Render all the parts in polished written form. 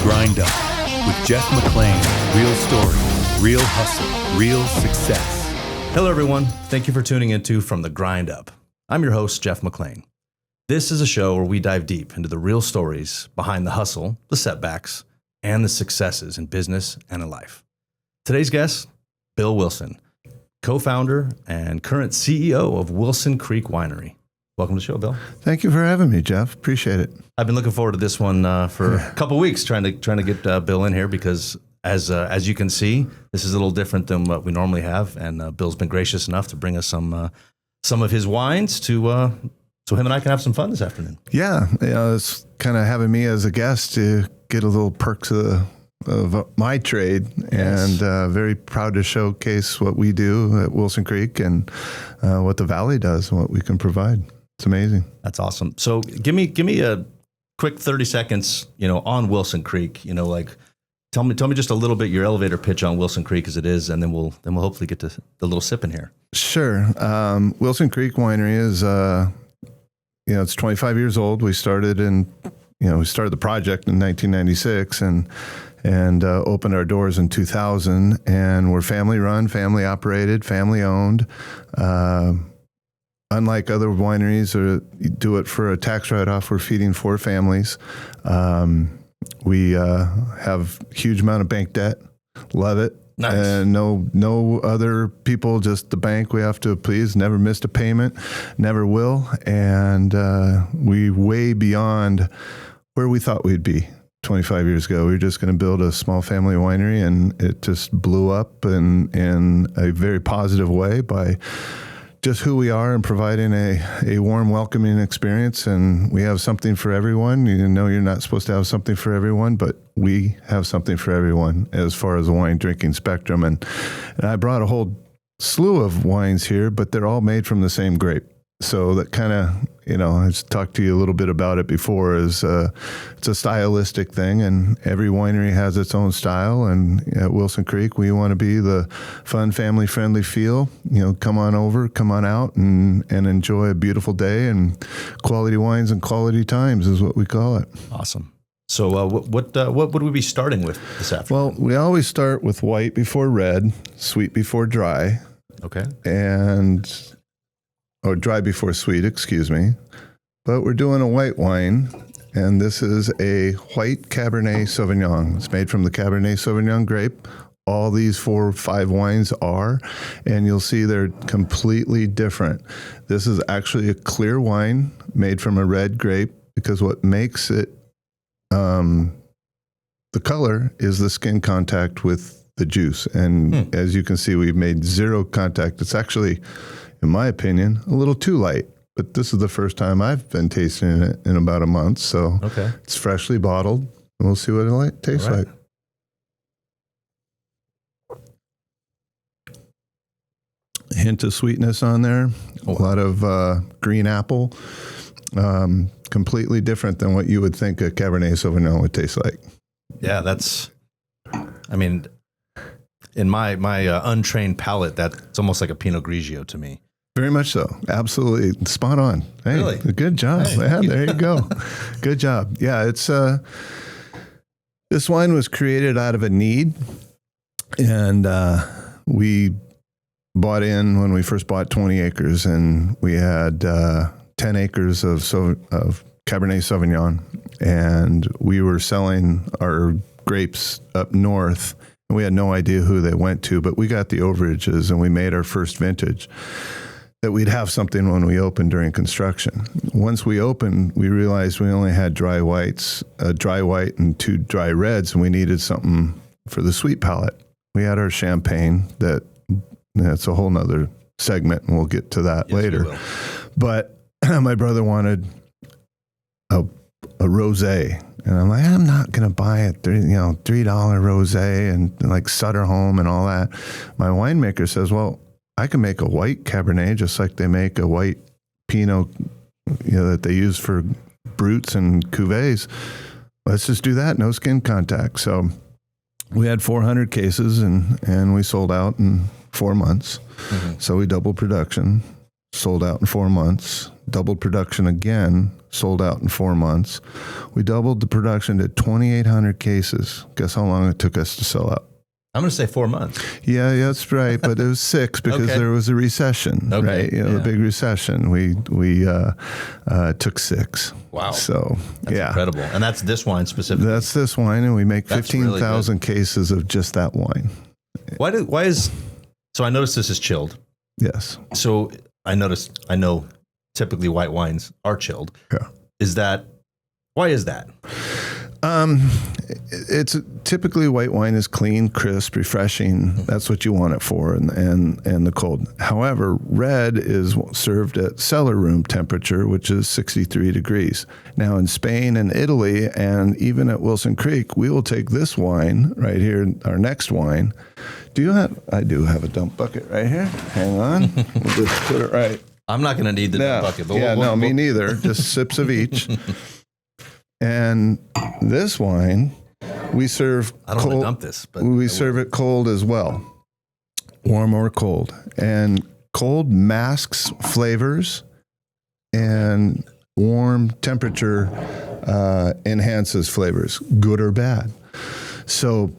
Grind Up with Jeff McClain. Real story, real hustle, real success. Hello, everyone. Thank you for tuning into From the Grind Up. I'm your host, Jeff McClain. This is a show where we dive deep into the real stories behind the hustle, the setbacks, and the successes in business and in life. Today's guest, Bill Wilson, co-founder and current CEO of Wilson Creek Winery. Welcome to the show, Bill. Thank you for having me, Jeff. Appreciate it. I've been looking forward to this one for a couple weeks, trying to get Bill in here because, as you can see, this is a little different than what we normally have, and Bill's been gracious enough to bring us some of his wines to so him and I can have some fun this afternoon. Yeah, it's kind of having me as a guest to get a little perks of my trade, and very proud to showcase what we do at Wilson Creek and what the Valley does and what we can provide. It's amazing. That's awesome. So give me a quick 30 seconds, on Wilson Creek. Tell me just a little bit your elevator pitch on Wilson Creek as it is, and then we'll hopefully get to the little sip in here. Sure. Wilson Creek Winery is it's 25 years old. We started the project in 1996 and opened our doors in 2000, and we're family run, family operated, family owned. Unlike other wineries or you do it for a tax write-off, we're feeding 4 families. We have huge amount of bank debt. Love it. Nice. And no other people, just the bank we have to please. Never missed a payment, never will. And we way beyond where we thought we'd be 25 years ago. We were just going to build a small family winery, and it just blew up in a very positive way by just who we are and providing a warm, welcoming experience. And we have something for everyone. You're not supposed to have something for everyone, but we have something for everyone as far as the wine drinking spectrum. And I brought a whole slew of wines here, but they're all made from the same grape. So that kind of, I've talked to you a little bit about it before, it's a stylistic thing, and every winery has its own style. And at Wilson Creek, we want to be the fun, family-friendly feel. Come on over, come on out, and enjoy a beautiful day, and quality wines and quality times is what we call it. Awesome. So what would we be starting with this afternoon? Well, we always start with white before red, sweet before dry. Okay. Or dry before sweet, excuse me. But we're doing a white wine, and this is a white Cabernet Sauvignon. It's made from the Cabernet Sauvignon grape. All these 4 or 5 wines are, and you'll see they're completely different. This is actually a clear wine made from a red grape, because what makes it the color is the skin contact with the juice. And as you can see, we've made 0 contact. It's actually, in my opinion, a little too light, but this is the first time I've been tasting it in about a month. So It's freshly bottled, and we'll see what it tastes like. A hint of sweetness on there, a lot of green apple, completely different than what you would think a Cabernet Sauvignon would taste like. Yeah, in my untrained palate, that's almost like a Pinot Grigio to me. Very much so. Absolutely. Spot on. Hey, really? Good job. Hey. Yeah, there you go. Good job. Yeah, it's this wine was created out of a need, and we bought in when we first bought 20 acres, and we had 10 acres of Cabernet Sauvignon, and we were selling our grapes up north. We had no idea who they went to, but we got the overages, and we made our first vintage that we'd have something when we opened during construction. Once we opened, we realized we only had dry whites, a dry white and 2 dry reds, and we needed something for the sweet palate. We had our champagne that's a whole nother segment, and we'll get to that later. But my brother wanted a rosé. And I'm like, I'm not going to buy a $3 rosé and like Sutter Home and all that. My winemaker says, well, I can make a white Cabernet just like they make a white Pinot, that they use for brutes and cuvées. Let's just do that. No skin contact. So we had 400 cases and we sold out in 4 months. Mm-hmm. So we doubled production, sold out in 4 months, doubled production again, sold out in 4 months. We doubled the production to 2,800 cases. Guess how long it took us to sell out? I'm going to say 4 months. Yeah, that's right. But it was 6 because Okay. there was a recession, Okay, right? You know, yeah. the big recession. We took 6. Wow. So That's incredible. And that's this wine specifically. That's this wine, and we make That's really 15,000 cases of just that wine. So I noticed this is chilled. Yes. So I know typically white wines are chilled. Yeah. Why is that? It's typically white wine is clean, crisp, refreshing. That's what you want it for, and the cold. However, red is served at cellar room temperature, which is 63 degrees. Now in Spain and Italy, and even at Wilson Creek, we will take this wine right here, our next wine. I do have a dump bucket right here. Hang on. We'll just put it right. I'm not going to need the bucket. But me neither. Just sips of each. And this wine, we serve I don't cold. want to dump this, but We serve it cold as well, warm or cold. And cold masks flavors, and warm temperature enhances flavors, good or bad. So,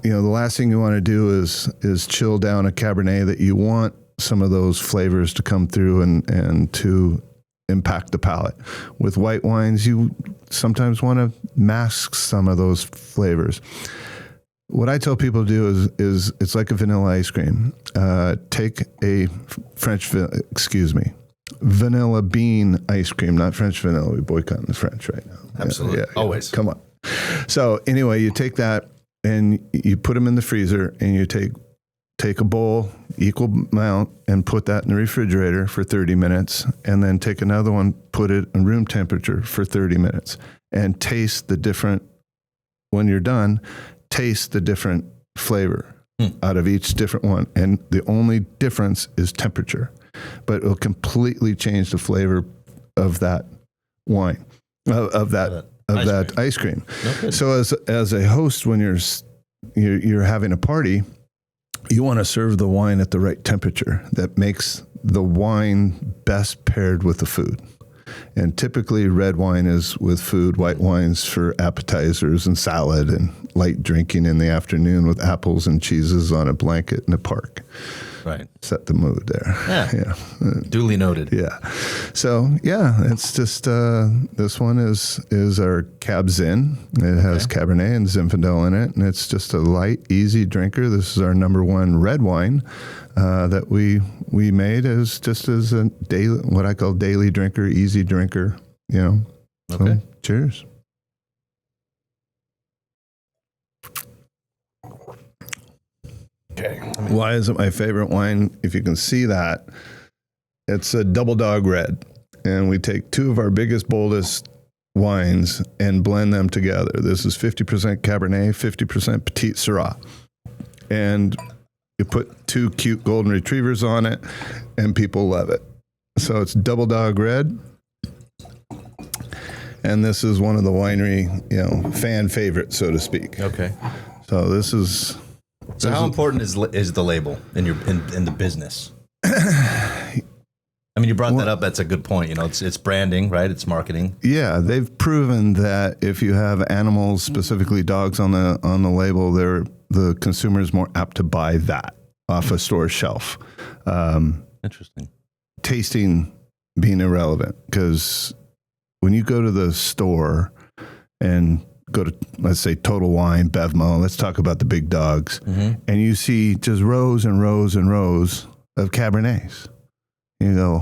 the last thing you want to do is chill down a Cabernet that you want some of those flavors to come through and to impact the palate. With white wines, you sometimes want to mask some of those flavors. What I tell people to do is it's like a vanilla ice cream. Take a vanilla bean ice cream, not French vanilla. We're boycotting the French right now. Absolutely. Yeah, Always. Come on. So anyway, you take that and you put them in the freezer, and you take a bowl, equal amount, and put that in the refrigerator for 30 minutes, and then take another one, put it in room temperature for 30 minutes, and taste the different, when you're done, taste the different flavor out of each different one. And the only difference is temperature, but it'll completely change the flavor of that wine, of that ice cream. No, so as a host, when you're having a party, you want to serve the wine at the right temperature that makes the wine best paired with the food. And typically red wine is with food, white wine's for appetizers and salad and light drinking in the afternoon with apples and cheeses on a blanket in the park. Right. Set the mood there. Yeah. Duly noted. Yeah. So it's just this one is our Cab Zin. It has Cabernet and Zinfandel in it, and it's just a light, easy drinker. This is our number one red wine that we made as a daily, what I call daily drinker, easy drinker. So, cheers. Okay. Why is it my favorite wine? If you can see that, it's a double dog red. And we take 2 of our biggest, boldest wines and blend them together. This is 50% Cabernet, 50% Petit Syrah. And you put 2 cute golden retrievers on it, and people love it. So it's double dog red. And this is one of the winery, fan favorites, so to speak. Okay. So this is... So how important is the label in the business? I mean, you brought that up. That's a good point. It's branding, right? It's marketing. Yeah, they've proven that if you have animals, specifically dogs, on the label, the consumer is more apt to buy that off a store shelf. Interesting. Tasting being irrelevant, because when you go to the store and go to, let's say, Total Wine, Bevmo, let's talk about the big dogs, and you see just rows and rows and rows of Cabernets. You go,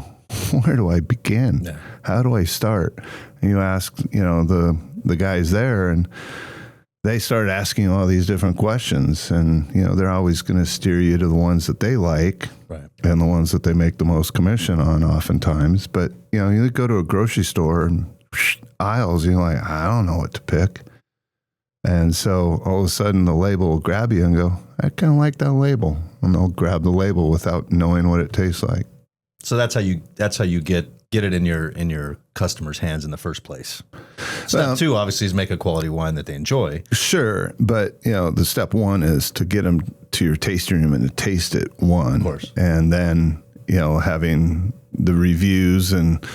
where do I begin? Yeah. How do I start? And you ask, the guys there, and they start asking all these different questions, and they're always going to steer you to the ones that they like, right, and the ones that they make the most commission on oftentimes. But you go to a grocery store and aisles, you're like, I don't know what to pick. And so all of a sudden the label will grab you and go, I kind of like that label. And they'll grab the label without knowing what it tastes like. So that's how you get it in your customers' hands in the first place. Step 2 obviously is make a quality wine that they enjoy. Sure, but the step 1 is to get them to your tasting room and to taste it. Of course. And then having the reviews and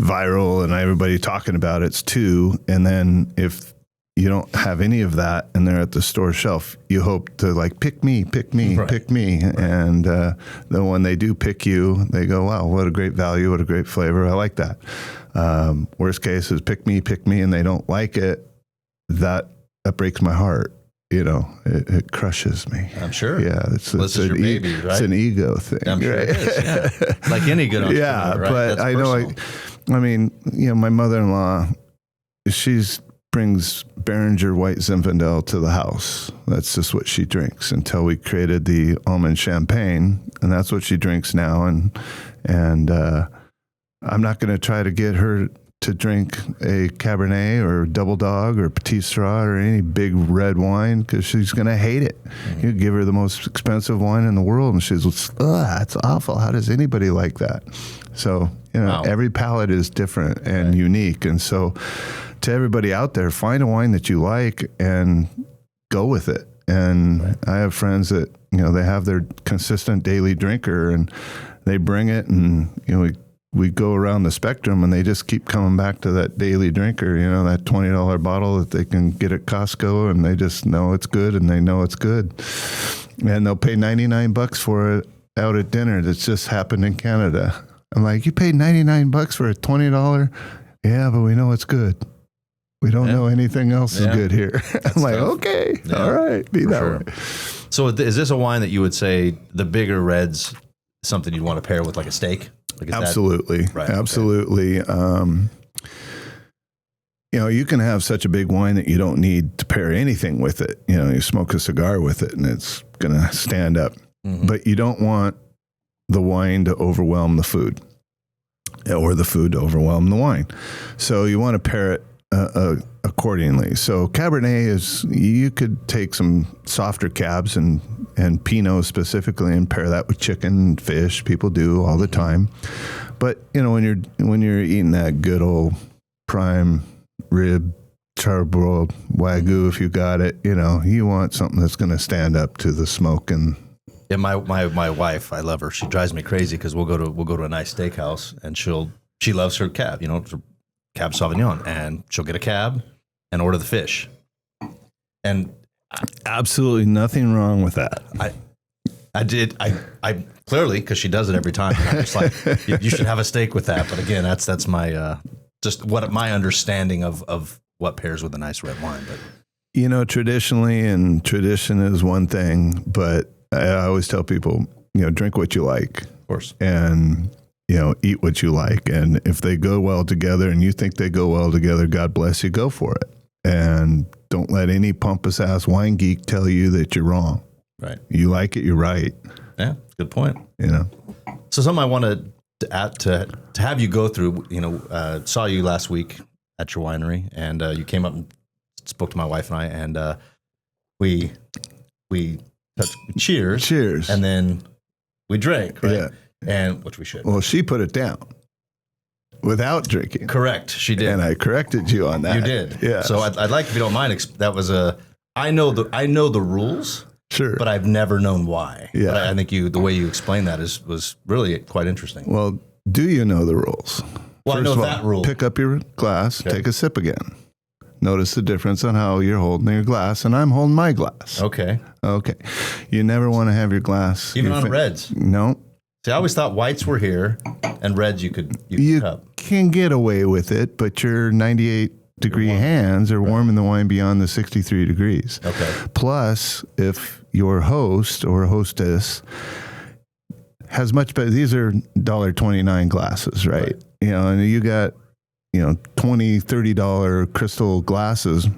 viral and everybody talking about it, it's 2. And then if you don't have any of that and they're at the store shelf, you hope to like, pick me, pick me, Right. pick me. Right. And then when they do pick you, they go, wow, what a great value, what a great flavor. I like that. Worst case is pick me, and they don't like it. That breaks my heart. You know, it crushes me. I'm sure. Yeah, it's your baby, right? It's an ego thing. I'm sure right? it is. Yeah. Like any good entrepreneur, yeah, right? but That's I personal. know. I mean, you know, my mother-in-law, brings Behringer White Zinfandel to the house. That's just what she drinks until we created the almond champagne, and that's what she drinks now. And I'm not going to try to get her to drink a Cabernet or Double Dog or Petit Syrah or any big red wine because she's going to hate it. Mm-hmm. You give her the most expensive wine in the world and she's, that's awful. How does anybody like that? So, you know, wow. Every palate is different and unique. And so to everybody out there, find a wine that you like and go with it. And I have friends that, you know, they have their consistent daily drinker and they bring it and, you know, we go around the spectrum and they just keep coming back to that daily drinker, you know, that $20 bottle that they can get at Costco and they just know it's good and they know it's good. And they'll pay $99 for it out at dinner. That's just happened in Canada. I'm like, you paid $99 for a $20? Yeah, but we know it's good. We don't know anything else is good here. I'm like, okay, all right, be that way. So is this a wine that you would say the bigger red's something you'd want to pair with like a steak? Like absolutely. Right, absolutely. Okay. You know, you can have such a big wine that you don't need to pair anything with it. You know, you smoke a cigar with it and it's going to stand up. Mm-hmm. But you don't want the wine to overwhelm the food or the food to overwhelm the wine. So you want to pair it accordingly. So Cabernet is, you could take some softer cabs and Pinot specifically and pair that with chicken and fish. People do all the time. But, you know, when you're eating that good old prime rib, charbroiled Wagyu, if you got it, you know, you want something that's going to stand up to the smoke. And yeah, my wife, I love her. She drives me crazy because we'll go to a nice steakhouse and she loves her cab, you know, Cab Sauvignon, and she'll get a cab and order the fish. And absolutely nothing wrong with that. I clearly, because she does it every time. I'm just like, you should have a steak with that. But again, that's my just what my understanding of what pairs with a nice red wine. But you know, traditionally, and tradition is one thing, but I always tell people, you know, drink what you like, of course, and you know, eat what you like. And if they go well together, and you think they go well together, God bless you, go for it. And don't let any pompous ass wine geek tell you that you're wrong. Right. You like it, you're right. Yeah, good point. You know. So something I wanted to add to have you go through, you know, saw you last week at your winery, and you came up and spoke to my wife and I, and we cheers, and then we drank, right? Yeah. And which we should. Well, she put it down without drinking. Correct, she did, and I corrected you on that. You did, yeah. So I'd like, if you don't mind, that was I know the rules. Sure. But I've never known why. Yeah. But I think the way you explained that was really quite interesting. Well, do you know the rules? Well, I know that rule. Pick up your glass, take a sip again. Notice the difference on how you're holding your glass, and I'm holding my glass. Okay. You never want to have your glass. Even on reds? No. See, I always thought whites were here, and reds you could cup. Can get away with it, but your 98-degree hands are warming the wine beyond the 63 degrees. Okay. Plus, if your host or hostess has much better, these are $1.29 glasses, right? You know, and you got, you know, $20, $30 crystal glasses,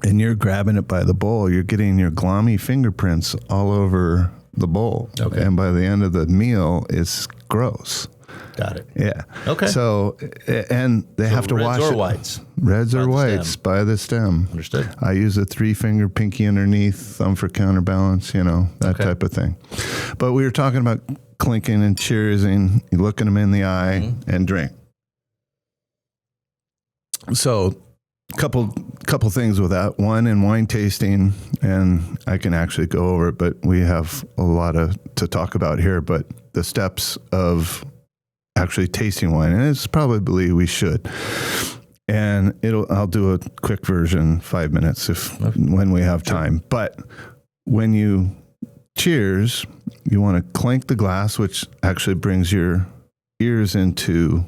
and you're grabbing it by the bowl, you're getting your glommy fingerprints all over the bowl. Okay. And by the end of the meal, it's gross. Got it. Yeah. Okay. So, and they have to wash it. Reds or whites? Reds or whites by the stem. Understood. I use a 3-finger pinky underneath, thumb for counterbalance, you know, that type of thing. But we were talking about clinking and cheersing, looking them in the eye, and drink. So, couple things with that. One, in wine tasting, and I can actually go over it, but we have a lot to talk about here. But the steps of actually tasting wine, and it's probably we should. And I'll do a quick version, 5 minutes when we have time. But when you cheers, you want to clink the glass, which actually brings your ears into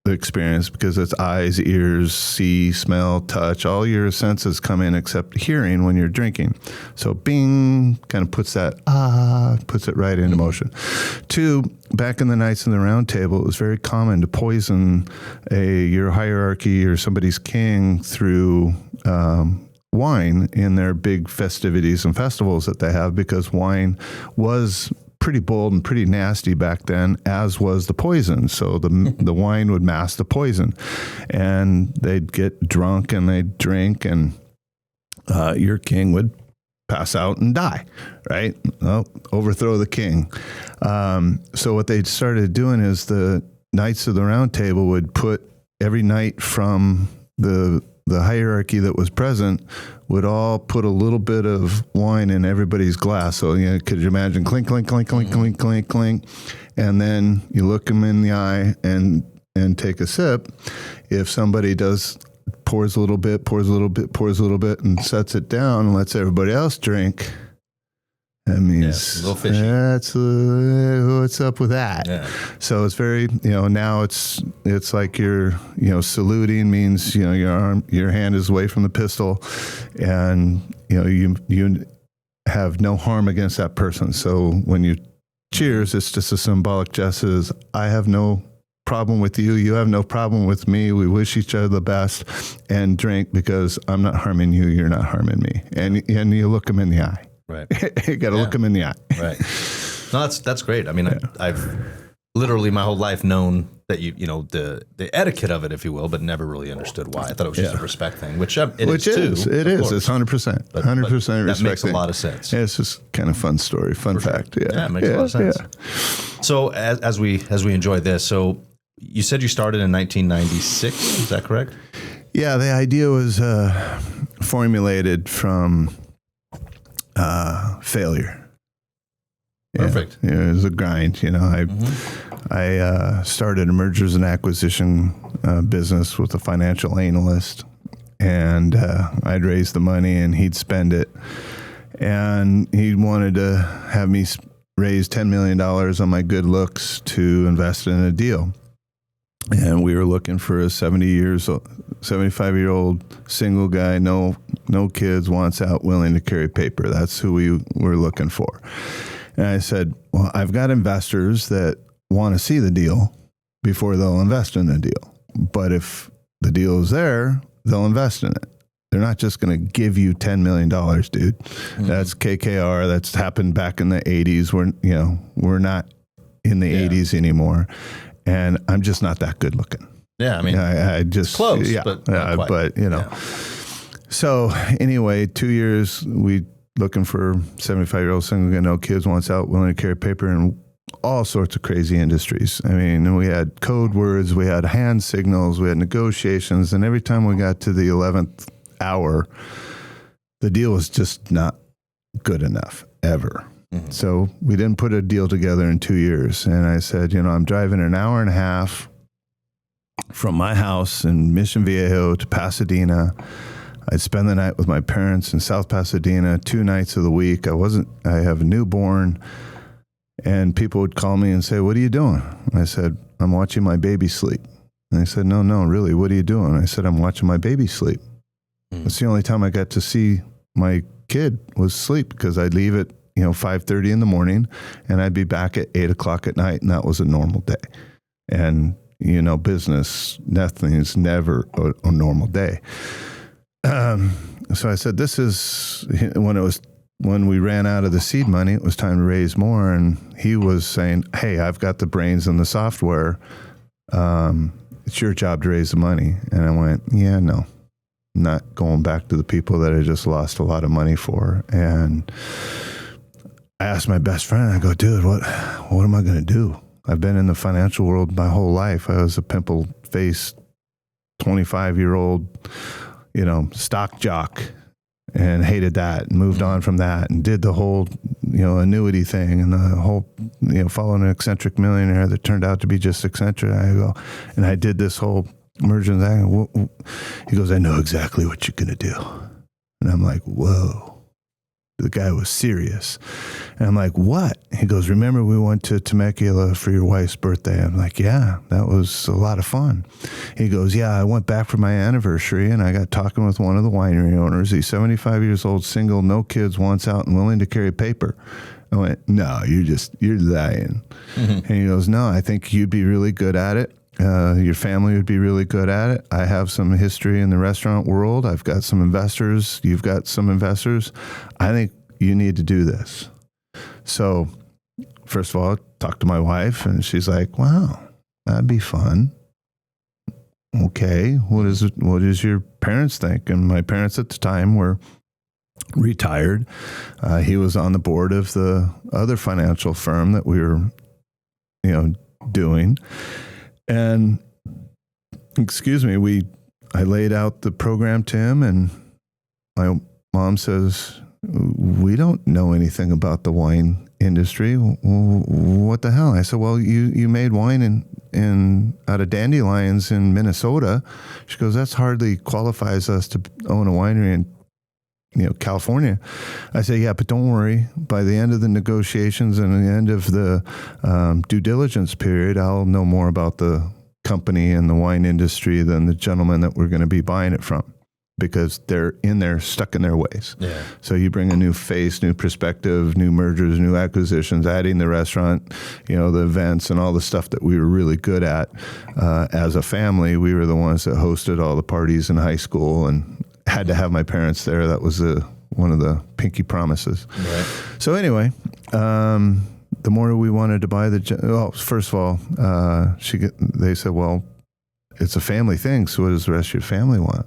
the experience, because it's eyes, ears, see, smell, touch, all your senses come in except hearing when you're drinking. So bing, kind of puts it right into motion. 2, back in the Knights of the Round Table, it was very common to poison your hierarchy or somebody's king through wine in their big festivities and festivals that they have, because wine was pretty bold and pretty nasty back then, as was the poison. So the wine would mask the poison, and they'd get drunk and they'd drink, and your king would pass out and die, right? Well, overthrow the king. So what they started doing is the Knights of the Round Table would put every knight from the hierarchy that was present would all put a little bit of wine in everybody's glass. So, could you imagine clink, clink, clink, clink, clink, clink, clink, and then you look them in the eye and take a sip. If somebody pours a little bit, and sets it down and lets everybody else drink, that means a little fishy. That's what's up with that. Yeah. So it's very, now it's like you're, saluting means, your hand is away from the pistol, and, you have no harm against that person. So when you cheers, it's just a symbolic gesture. I have no problem with you. You have no problem with me. We wish each other the best, and drink, because I'm not harming you. You're not harming me. And you look them in the eye. Right. You got to look them in the eye. Right. No, that's great. I mean, I've literally my whole life known that the etiquette of it, if you will, but never really understood why. I thought it was just a respect thing, which is too. It is. It's 100%. 100% respect. That makes a lot of sense. Yeah, it's just kind of fun story, fun fact. Sure. Yeah, it makes a lot of sense. Yeah. So as we enjoy this, so you said you started in 1996. Is that correct? Yeah, the idea was formulated from failure. Perfect. Yeah, it was a grind. I started a mergers and acquisition business with a financial analyst, and I'd raise the money and he'd spend it. And he wanted to have me raise $10 million on my good looks to invest in a deal. And we were looking for a 75-year-old single guy, no kids, wants out, willing to carry paper. That's who we were looking for. And I said, well, I've got investors that want to see the deal before they'll invest in the deal. But if the deal is there, they'll invest in it. They're not just going to give you $10 million, dude. Mm-hmm. That's KKR. That's happened back in the 80s. We're not in the 80s anymore. And I'm just not that good looking. Yeah, I mean, I just close, but not quite. But So anyway, 2 years we looking for 75-year-old single guy, no kids, wants out, willing to carry paper, in all sorts of crazy industries. I mean, we had code words, we had hand signals, we had negotiations, and every time we got to the 11th hour, the deal was just not good enough ever. Mm-hmm. So we didn't put a deal together in 2 years. And I said, I'm driving an hour and a half from my house in Mission Viejo to Pasadena. I'd spend the night with my parents in South Pasadena 2 nights of the week. I have a newborn, and people would call me and say, what are you doing? And I said, I'm watching my baby sleep. And they said, no, really, what are you doing? I said, I'm watching my baby sleep. Mm-hmm. That's the only time I got to see my kid was sleep, because I'd leave at 5:30 in the morning, and I'd be back at 8 o'clock at night, and that was a normal day. And, business, nothing is never a normal day. So I said, this is when we ran out of the seed money, it was time to raise more. And he was saying, hey, I've got the brains and the software. It's your job to raise the money. And I went, yeah, no, not going back to the people that I just lost a lot of money for. And I asked my best friend, I go, dude, what am I going to do? I've been in the financial world my whole life. I was a pimple-faced 25-year-old, stock jock. and hated that and moved on from that and did the whole, annuity thing and the whole, following an eccentric millionaire that turned out to be just eccentric. I go, and I did this whole merger and that. He goes, I know exactly what you're going to do. And I'm like, whoa. The guy was serious. And I'm like, what? He goes, remember we went to Temecula for your wife's birthday? I'm like, yeah, that was a lot of fun. He goes, yeah, I went back for my anniversary and I got talking with one of the winery owners. He's 75 years old, single, no kids, wants out and willing to carry paper. I went, no, you're lying. And he goes, no, I think you'd be really good at it. Your family would be really good at it. I have some history in the restaurant world. I've got some investors. You've got some investors. I think you need to do this. So first of all, I talked to my wife and she's like, wow, that'd be fun. Okay. What does your parents think? And my parents at the time were retired. He was on the board of the other financial firm that we were, doing. And I laid out the program to him and my mom says, we don't know anything about the wine industry. What the hell? I said, well, you made wine in out of dandelions in Minnesota. She goes, that's hardly qualifies us to own a winery in California. I say, yeah, but don't worry. By the end of the negotiations and the end of the due diligence period, I'll know more about the company and the wine industry than the gentleman that we're going to be buying it from, because they're in there, stuck in their ways. Yeah. So you bring a new face, new perspective, new mergers, new acquisitions, adding the restaurant, the events and all the stuff that we were really good at. As a family, we were the ones that hosted all the parties in high school and had to have my parents there. That was one of the pinky promises. Right. So anyway, the more we wanted to buy first of all, they said, well, it's a family thing. So what does the rest of your family want?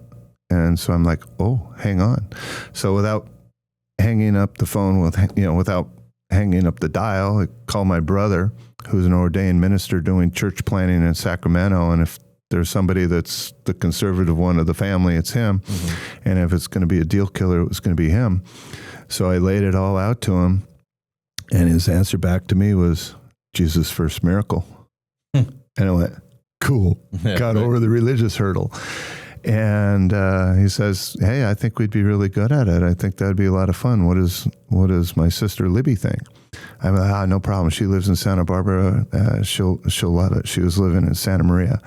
And so I'm like, oh, hang on. So without hanging up the phone without hanging up the dial, I called my brother, who's an ordained minister doing church planning in Sacramento. And if there's somebody that's the conservative one of the family, it's him. Mm-hmm. And if it's going to be a deal killer, it was going to be him. So I laid it all out to him. And his answer back to me was, Jesus' first miracle. And I went, cool. Got over the religious hurdle. And he says, hey, I think we'd be really good at it. I think that'd be a lot of fun. What does my sister Libby think? I'm like, no problem. She lives in Santa Barbara. She'll love it. She was living in Santa Maria.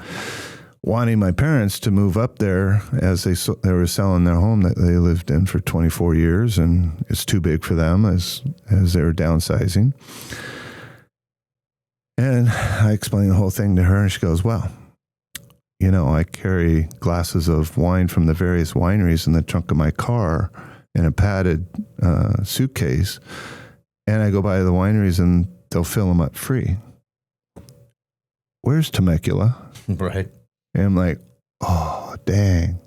Wanting my parents to move up there as they were selling their home that they lived in for 24 years, and it's too big for them as they were downsizing. And I explained the whole thing to her, and she goes, well, I carry glasses of wine from the various wineries in the trunk of my car in a padded suitcase, and I go by the wineries and they'll fill them up free. Where's Temecula? Right. And I'm like, oh, dang.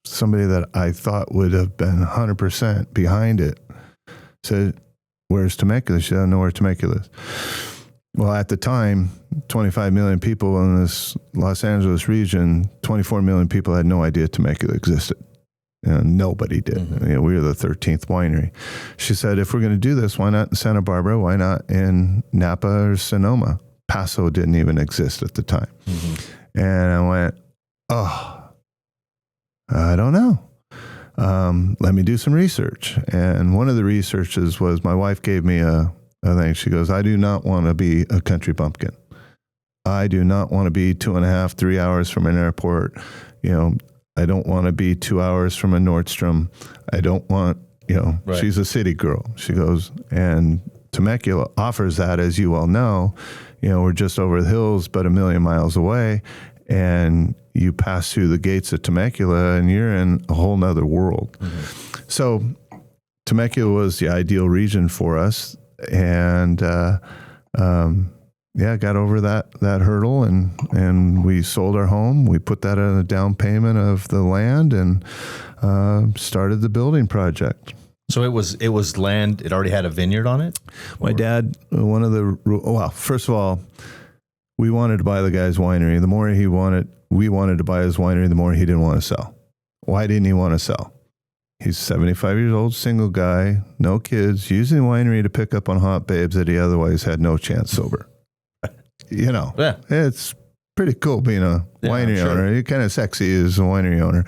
Somebody that I thought would have been 100% behind it said, where's Temecula? She doesn't know where Temecula is. Well, at the time, 25 million people in this Los Angeles region, 24 million people had no idea Temecula existed. Nobody did. Mm-hmm. We were the 13th winery. She said, if we're going to do this, why not in Santa Barbara? Why not in Napa or Sonoma? Paso didn't even exist at the time. Mm-hmm. And I went, oh, I don't know. Let me do some research. And one of the researches was my wife gave me a thing. She goes, I do not want to be a country bumpkin. I do not want to be 2.5, 3 hours from an airport. I don't want to be 2 hours from a Nordstrom. I don't want, right. She's a city girl. She goes, and Temecula offers that, as you all know. We're just over the hills, but 1 million miles away. And you pass through the gates of Temecula and you're in a whole nother world. Mm-hmm. So Temecula was the ideal region for us. And, got over that hurdle and we sold our home. We put that on a down payment of the land and, started the building project. So it was land. It already had a vineyard on it. My dad, first of all, we wanted to buy the guy's winery. The more we wanted to buy his winery, the more he didn't want to sell. Why didn't he want to sell? He's 75 years old, single guy, no kids, using the winery to pick up on hot babes that he otherwise had no chance sober. You know, it's pretty cool being a winery owner. You're kind of sexy as a winery owner.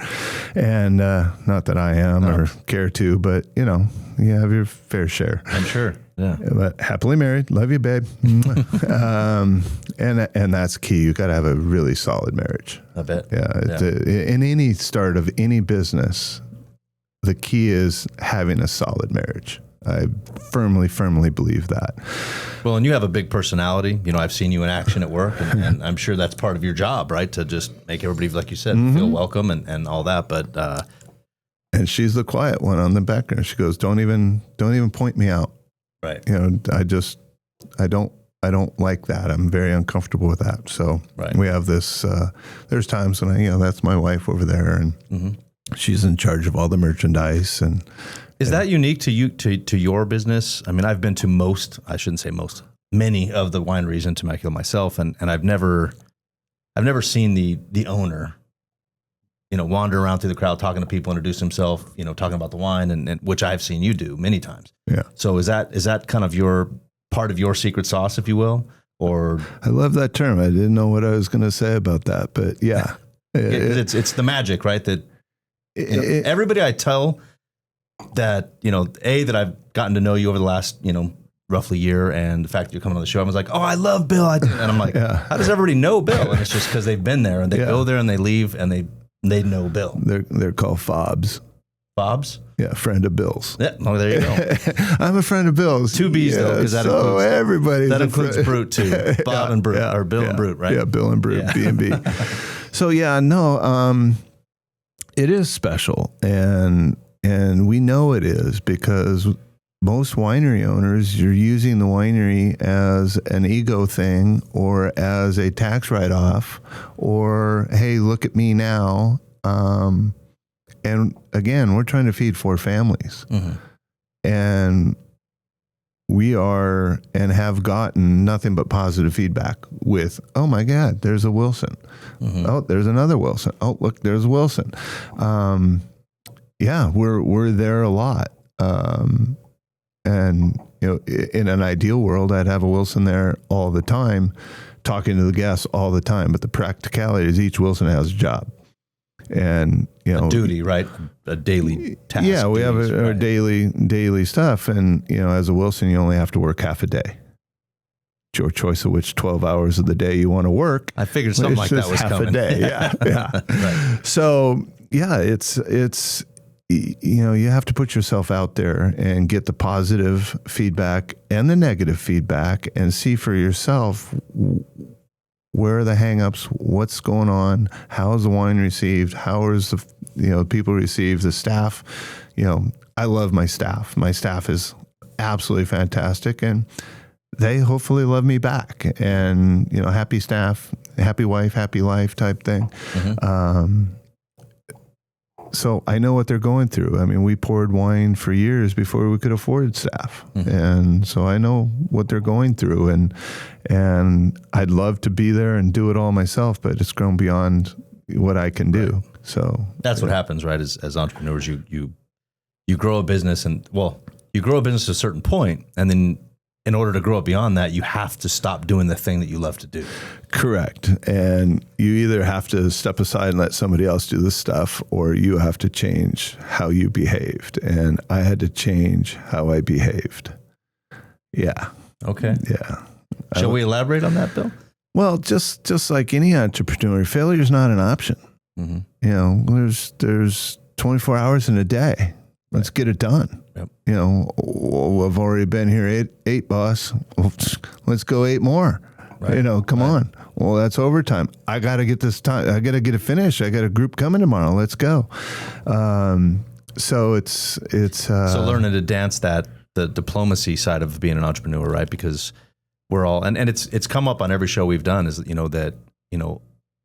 And not that I am or care to, but, you know, you have your fair share. I'm sure. Yeah. But happily married. Love you, babe. And that's key. You got to have a really solid marriage. I bet. Yeah. In any start of any business, the key is having a solid marriage. I firmly believe that. Well, and you have a big personality. You know, I've seen you in action at work, and I'm sure that's part of your job, right? To just make everybody, like you said, feel welcome and all that. But and she's the quiet one on the background. She goes, "Don't even point me out." Right. You know, I don't like that. I'm very uncomfortable with that. So we have this. There's times when that's my wife over there, and she's in charge of all the merchandise. And is that unique to you, to your business? I mean, I've been to many of the wineries in Temecula myself, and I've never seen the owner, wander around through the crowd, talking to people, introduce himself, talking about the wine, and which I've seen you do many times. Yeah. So is that kind of your part of your secret sauce, if you will? Or I love that term. I didn't know what I was going to say about that, but yeah, it's the magic, right? That everybody I tell that, that I've gotten to know you over the last, roughly year, and the fact that you're coming on the show, I was like, oh, I love Bill. And I'm like, how does everybody know Bill? And it's just because they've been there, and they go there and they leave, and they know Bill. They're called fobs. Fobs? Yeah, friend of Bill's. Yeah, oh, there you go. I'm a friend of Bill's. Two B's though, because that includes Brute too. Bob and Brute, or Bill and Brute, right? Yeah, Bill and Brute, B&B. So it is special, and we know it is, because most winery owners, you're using the winery as an ego thing, or as a tax write-off, or, hey, look at me now. And again, we're trying to feed 4 families. And we are, and have gotten nothing but positive feedback with, oh my God, there's a Wilson. Oh, there's another Wilson. Oh, look, there's Wilson. We're there a lot. And, in an ideal world, I'd have a Wilson there all the time, talking to the guests all the time. But the practicality is each Wilson has a job. And, a duty, right? A daily task. Yeah, we have our daily stuff. And, as a Wilson, you only have to work half a day. It's your choice of which 12 hours of the day you want to work. I figured something like that was half coming. A day. Yeah. Right. So, it's you have to put yourself out there and get the positive feedback and the negative feedback, and see for yourself, where are the hangups? What's going on? How is the wine received? How is the people received? The staff, I love my staff. My staff is absolutely fantastic, and they hopefully love me back. And happy staff, happy wife, happy life type thing. So I know what they're going through. I mean, we poured wine for years before we could afford staff. And so I know what they're going through, and I'd love to be there and do it all myself, but it's grown beyond what I can do. So that's what happens, right? As entrepreneurs, you grow a business, and you grow a business to a certain point, and then in order to grow it beyond that, you have to stop doing the thing that you love to do. Correct. And you either have to step aside and let somebody else do the stuff, or you have to change how you behaved. And I had to change how I behaved. Yeah. Okay. Yeah. Shall we elaborate on that, Bill? Well, just like any entrepreneur, failure is not an option. There's 24 hours in a day. Let's get it done. Yep. I've already been here eight, boss. Well, let's go 8 more. Right. Come on. Well, that's overtime. I got to get this time. I got to get it finished. I got a group coming tomorrow. Let's go. So it's. So learning to dance the diplomacy side of being an entrepreneur, right? Because we're all, and it's come up on every show we've done, is that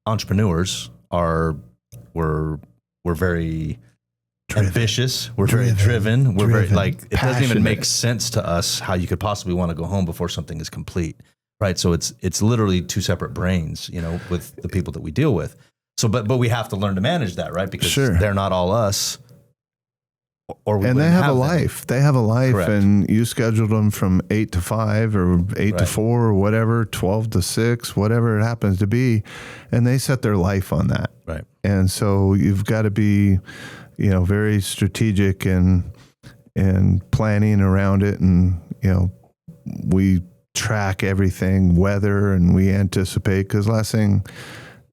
entrepreneurs we're very ambitious. We're very driven. We're very it doesn't even make sense to us how you could possibly want to go home before something is complete, right? So it's literally 2 separate brains, with the people that we deal with. So, but we have to learn to manage that, right? Because they're not all us. or we and they wouldn't have a them. life. They have a life, Correct. and you scheduled them from 8 to 5 or 8 to Right. 4 or whatever, 12 to 6, whatever it happens to be, and they set their life on that. Right. And so you've got to be, very strategic and planning around it, and we track everything, weather, and we anticipate, because last thing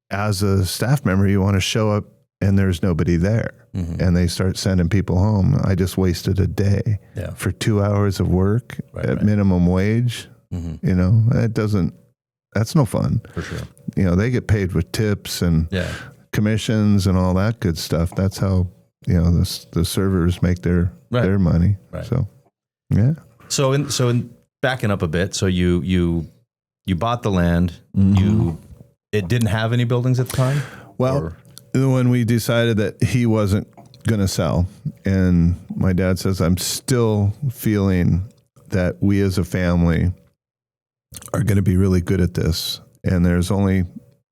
as a staff member, you want to show up and there's nobody there, and they start sending people home. I just wasted a day for 2 hours of work at minimum wage. That's no fun. For sure. They get paid with tips and commissions and all that good stuff. That's how, the servers make their money. Right. So, yeah. So in backing up a bit, so you bought the land, it didn't have any buildings at the time? Well, when we decided that he wasn't going to sell, and my dad says, I'm still feeling that we as a family are going to be really good at this. And there's only,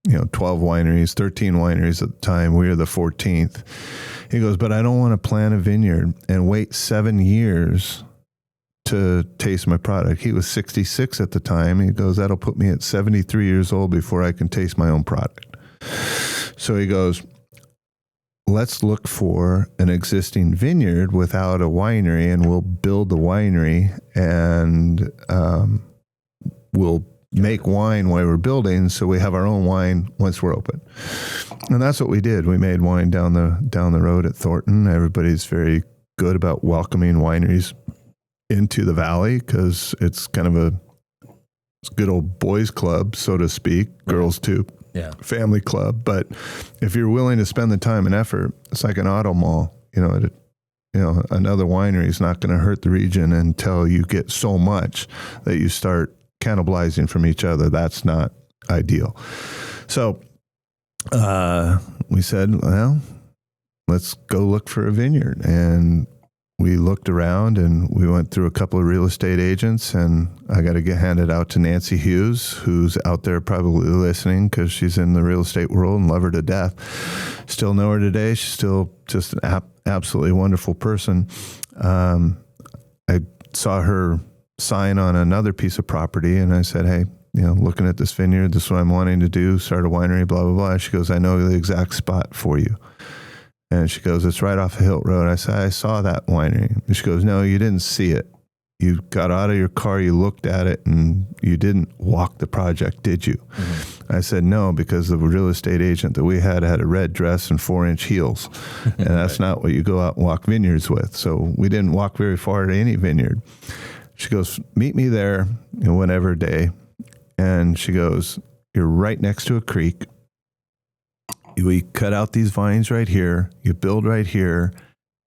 12 wineries, 13 wineries at the time. We were the 14th. He goes, but I don't want to plant a vineyard and wait 7 years to taste my product. He was 66 at the time. He goes, that'll put me at 73 years old before I can taste my own product. So he goes, let's look for an existing vineyard without a winery, and we'll build the winery, and we'll make wine while we're building, so we have our own wine once we're open. And that's what we did. We made wine down the road at Thornton. Everybody's very good about welcoming wineries into the valley, because it's kind of a good old boys club, so to speak, girls too. Yeah. Family club. But if you're willing to spend the time and effort, it's like an auto mall. Another winery is not going to hurt the region until you get so much that you start cannibalizing from each other. That's not ideal. So we said, well, let's go look for a vineyard. And we looked around, and we went through a couple of real estate agents, and I got to get handed out to Nancy Hughes, who's out there probably listening, because she's in the real estate world and love her to death. Still know her today. She's still just an absolutely wonderful person. I saw her sign on another piece of property, and I said, hey, looking at this vineyard, this is what I'm wanting to do, start a winery, blah, blah, blah. She goes, I know the exact spot for you. And she goes, it's right off of Hilt Road. I said, I saw that winery. And she goes, no, you didn't see it. You got out of your car, you looked at it, and you didn't walk the project, did you? I said, no, because the real estate agent that we had a red dress and 4-inch heels. And that's not what you go out and walk vineyards with. So we didn't walk very far to any vineyard. She goes, meet me there, whatever day. And she goes, you're right next to a creek. We cut out these vines right here. You build right here.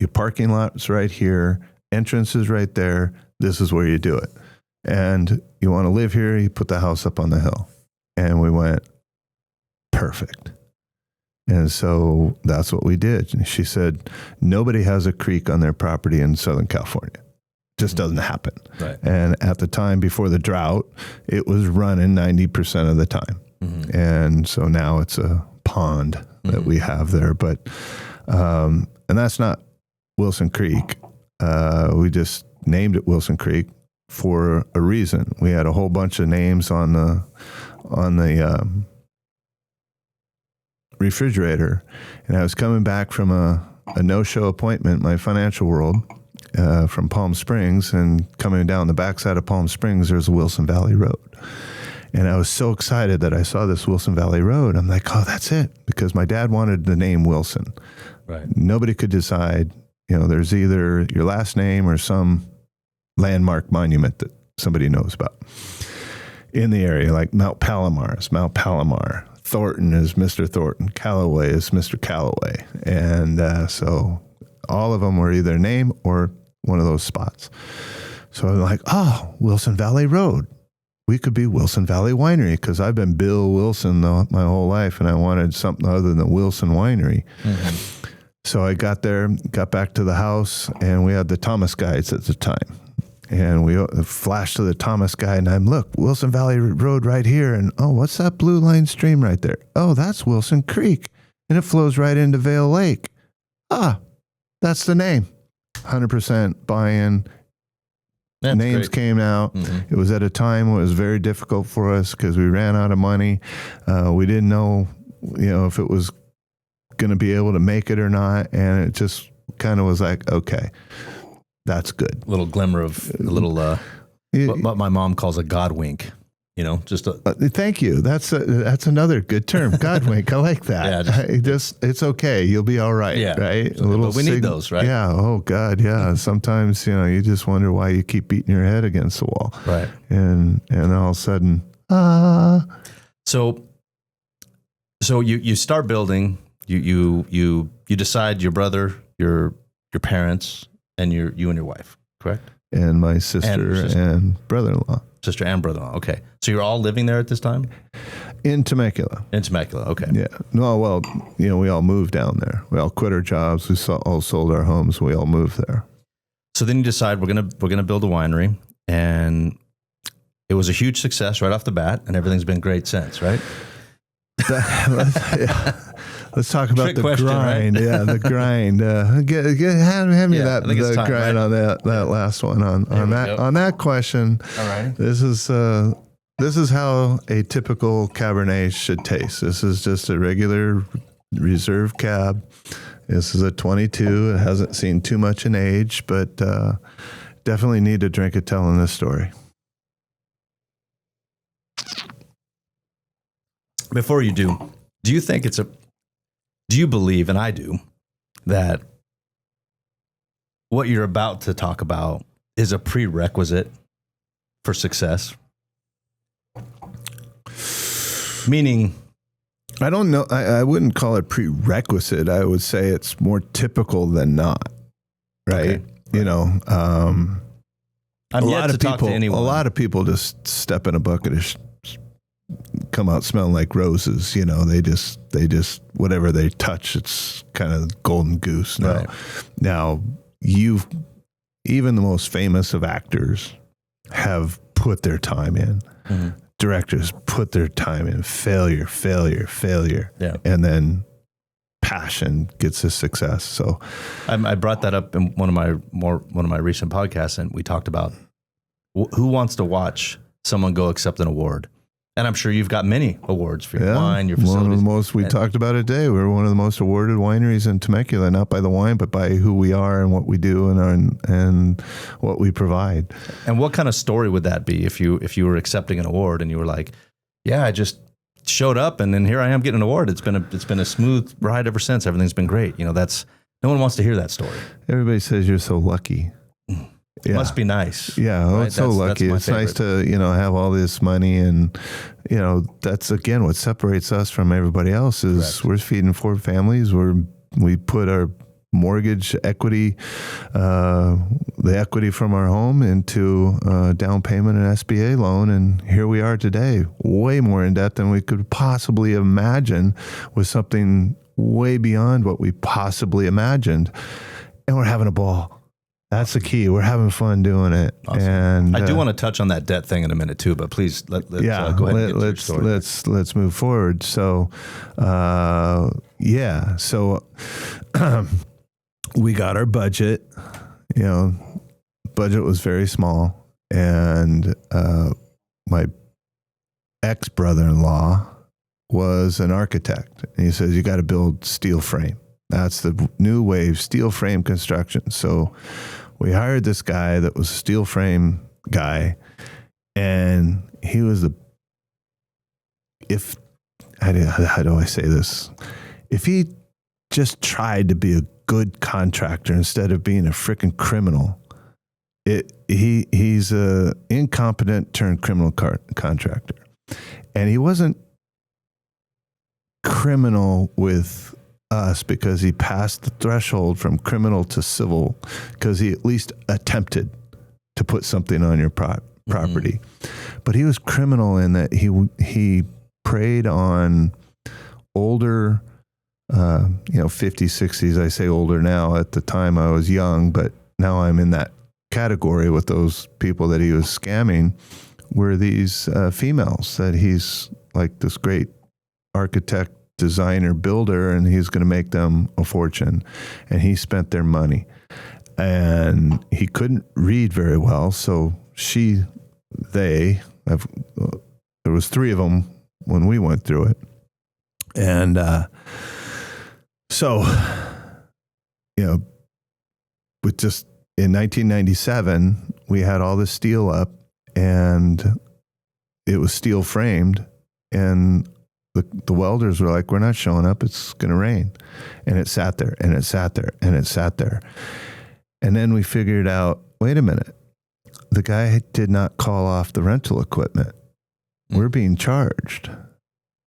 Your parking lot's right here. Entrance is right there. This is where you do it. And you want to live here, you put the house up on the hill. And we went, perfect. And so that's what we did. And she said, nobody has a creek on their property in Southern California. Just doesn't happen. Right. And at the time before the drought, it was running 90% of the time. And so now it's a pond that we have there, but and that's not Wilson Creek. We just named it Wilson Creek for a reason. We had a whole bunch of names on the refrigerator, and I was coming back from a no-show appointment in my financial world from Palm Springs, and coming down the backside of Palm Springs, there's a Wilson Valley Road. And I was so excited that I saw this Wilson Valley Road. I'm like, oh, that's it. Because my dad wanted the name Wilson. Right. Nobody could decide, there's either your last name or some landmark monument that somebody knows about in the area, like Mount Palomar is Mount Palomar. Thornton is Mr. Thornton. Callaway is Mr. Callaway. And so all of them were either name or one of those spots. So I'm like, oh, Wilson Valley Road. We could be Wilson Valley Winery, because I've been Bill Wilson my whole life, and I wanted something other than Wilson Winery. So I got there, got back to the house, and we had the Thomas guides at the time. And we flashed to the Thomas guide, and I'm, look, Wilson Valley Road right here. And, oh, what's that blue line stream right there? Oh, that's Wilson Creek, and it flows right into Vale Lake. Ah, that's the name. 100% buy-in. That's Names great. came out. It was at a time when it was very difficult for us because we ran out of money. We didn't know, if it was going to be able to make it or not. And it just kind of was like, okay, that's good. A little glimmer of a little, what my mom calls a God wink. Just thank you. That's another good term. God wink. I like that. Yeah, it's okay. You'll be all right. Yeah. Right. But we need those, right? Yeah. Oh God. Yeah. Sometimes, you just wonder why you keep beating your head against the wall. Right. And all of a sudden, So you start building, you decide your brother, your parents, and you and your wife, correct? And my sister and brother-in-law. Sister and brother-in-law. Okay. So you're all living there at this time? In Temecula. In Temecula. Okay. Yeah. No, well, we all moved down there. We all quit our jobs. We all sold our homes. We all moved there. So then you decide we're gonna build a winery, and it was a huge success right off the bat, and everything's been great since, right? Let's talk about Trick the question, grind. right? Yeah, the grind. Hand me Yeah, I think it's that time, grind right? on that last one on that question. All right. This is how a typical Cabernet should taste. This is just a regular reserve cab. This is a 22. It hasn't seen too much in age, but definitely need to drink it telling this story. Before you do you think do you believe, and I do, that what you're about to talk about is a prerequisite for success? Meaning, I don't know. I wouldn't call it prerequisite. I would say it's more typical than not. Right. Okay. A lot of people just step in a bucket of come out smelling like roses. They just whatever they touch, it's kind of golden goose. Now even the most famous of actors have put their time in. Mm-hmm. Directors put their time in. Failure. Yeah. And then passion gets us success. So I brought that up in one of my recent podcasts, and we talked about who wants to watch someone go accept an award. And I'm sure you've got many awards for your wine, your facilities. One of the most, we talked about it today. We're one of the most awarded wineries in Temecula, not by the wine, but by who we are and what we do and what we provide. And what kind of story would that be if you were accepting an award and you were like, yeah, I just showed up and then here I am getting an award. It's been a smooth ride ever since. Everything's been great. No one wants to hear that story. Everybody says you're so lucky. Yeah. Must be nice. Yeah, right? It's so lucky. It's nice to, have all this money and, that's again what separates us from everybody else is Correct. We're feeding 4 families. We put our mortgage equity, the equity from our home into down payment and SBA loan. And here we are today, way more in debt than we could possibly imagine with something way beyond what we possibly imagined. And we're having a ball. That's the key. We're having fun doing it. Awesome. And I do want to touch on that debt thing in a minute too, but please let's go ahead and get to your story. Let's move forward. So, so we got our budget. Budget was very small, and my ex-brother-in-law was an architect, and he says you got to build steel frame. That's the new wave, steel frame construction. So we hired this guy that was a steel frame guy, and he was how do I say this? If he just tried to be a good contractor instead of being a freaking criminal, he's a incompetent turned criminal contractor. And he wasn't criminal with us because he passed the threshold from criminal to civil because he at least attempted to put something on your property. Mm-hmm. But he was criminal in that he preyed on older, 50s, 60s. I say older now. At the time I was young, but now I'm in that category with those people that he was scamming were these females that he's like this great architect, designer, builder, and he's going to make them a fortune. And he spent their money. and he couldn't read very well. So there was 3 of them when we went through it. And so, with just in 1997, we had all this steel up, and it was steel framed, and the welders were like, we're not showing up. It's going to rain. And it sat there, and it sat there, and it sat there. And then we figured out, wait a minute, the guy did not call off the rental equipment. We're being charged.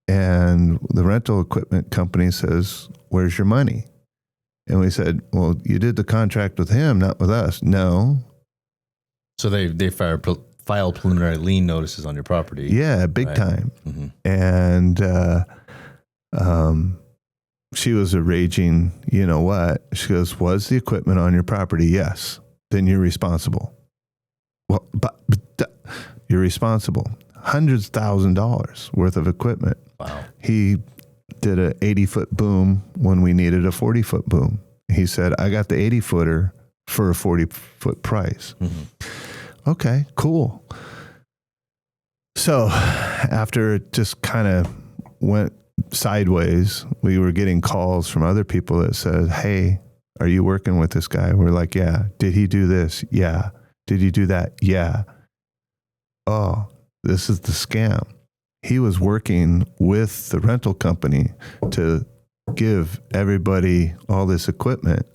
And the rental equipment company says, where's your money? And we said, well, you did the contract with him, not with us. No. So they filed preliminary lien notices on your property. Yeah, big time. And she was a raging, you know what? She goes, was the equipment on your property? Yes. Then you're responsible. Well, but you're responsible. Hundreds of $1,000s worth of equipment. Wow. He did a 80-foot boom when we needed a 40-foot boom. He said, I got the 80-footer for a 40-foot price. Okay, cool. So after it just kind of went sideways, we were getting calls from other people that said, hey, are you working with this guy? We're like, yeah. Did he do this? Yeah. Did he do that? Yeah. Oh, this is the scam. He was working with the rental company to give everybody all this equipment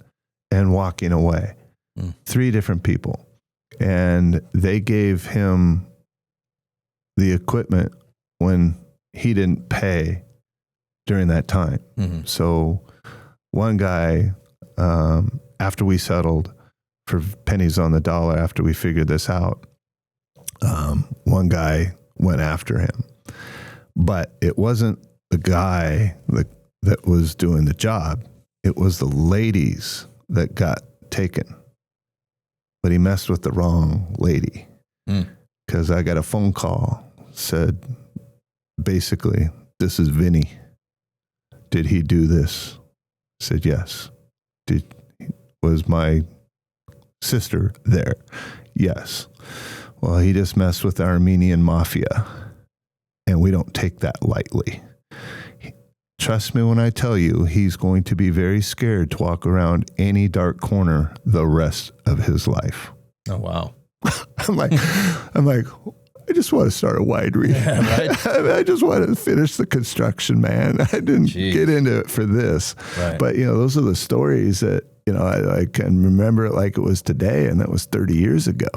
and walking away. 3 different people. And they gave him the equipment when he didn't pay during that time. So one guy, after we settled for pennies on the dollar, after we figured this out, one guy went after him. But it wasn't the guy that was doing the job. It was the ladies that got taken. But he messed with the wrong lady. Because I got a phone call, said, basically, this is Vinny. Did he do this? I said, yes. Was my sister there? Yes. Well, he just messed with the Armenian mafia. And we don't take that lightly. Trust me when I tell you, he's going to be very scared to walk around any dark corner the rest of his life. Oh, wow. I'm like, I just want to start a winery. Yeah, right? I just want to finish the construction, man. I didn't get into it for this. Right. But, those are the stories that, I can remember it like it was today, and that was 30 years ago.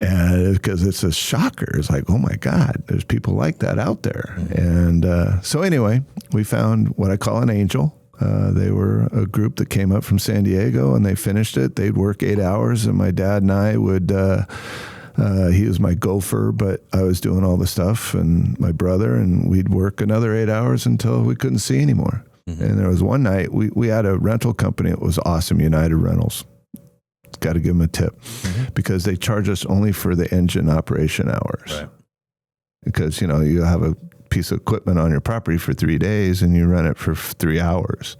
And because it's a shocker. It's like, oh my God, there's people like that out there. And so anyway, we found what I call an angel. They were a group that came up from San Diego, and they finished it. They'd work 8 hours, and my dad and I would, he was my gopher, but I was doing all the stuff, and my brother, and we'd work another 8 hours until we couldn't see anymore. And there was one night, we had a rental company. It was awesome, United Rentals. Got to give them a tip because they charge us only for the engine operation hours. Right. Because, you have a piece of equipment on your property for 3 days and you run it for 3 hours.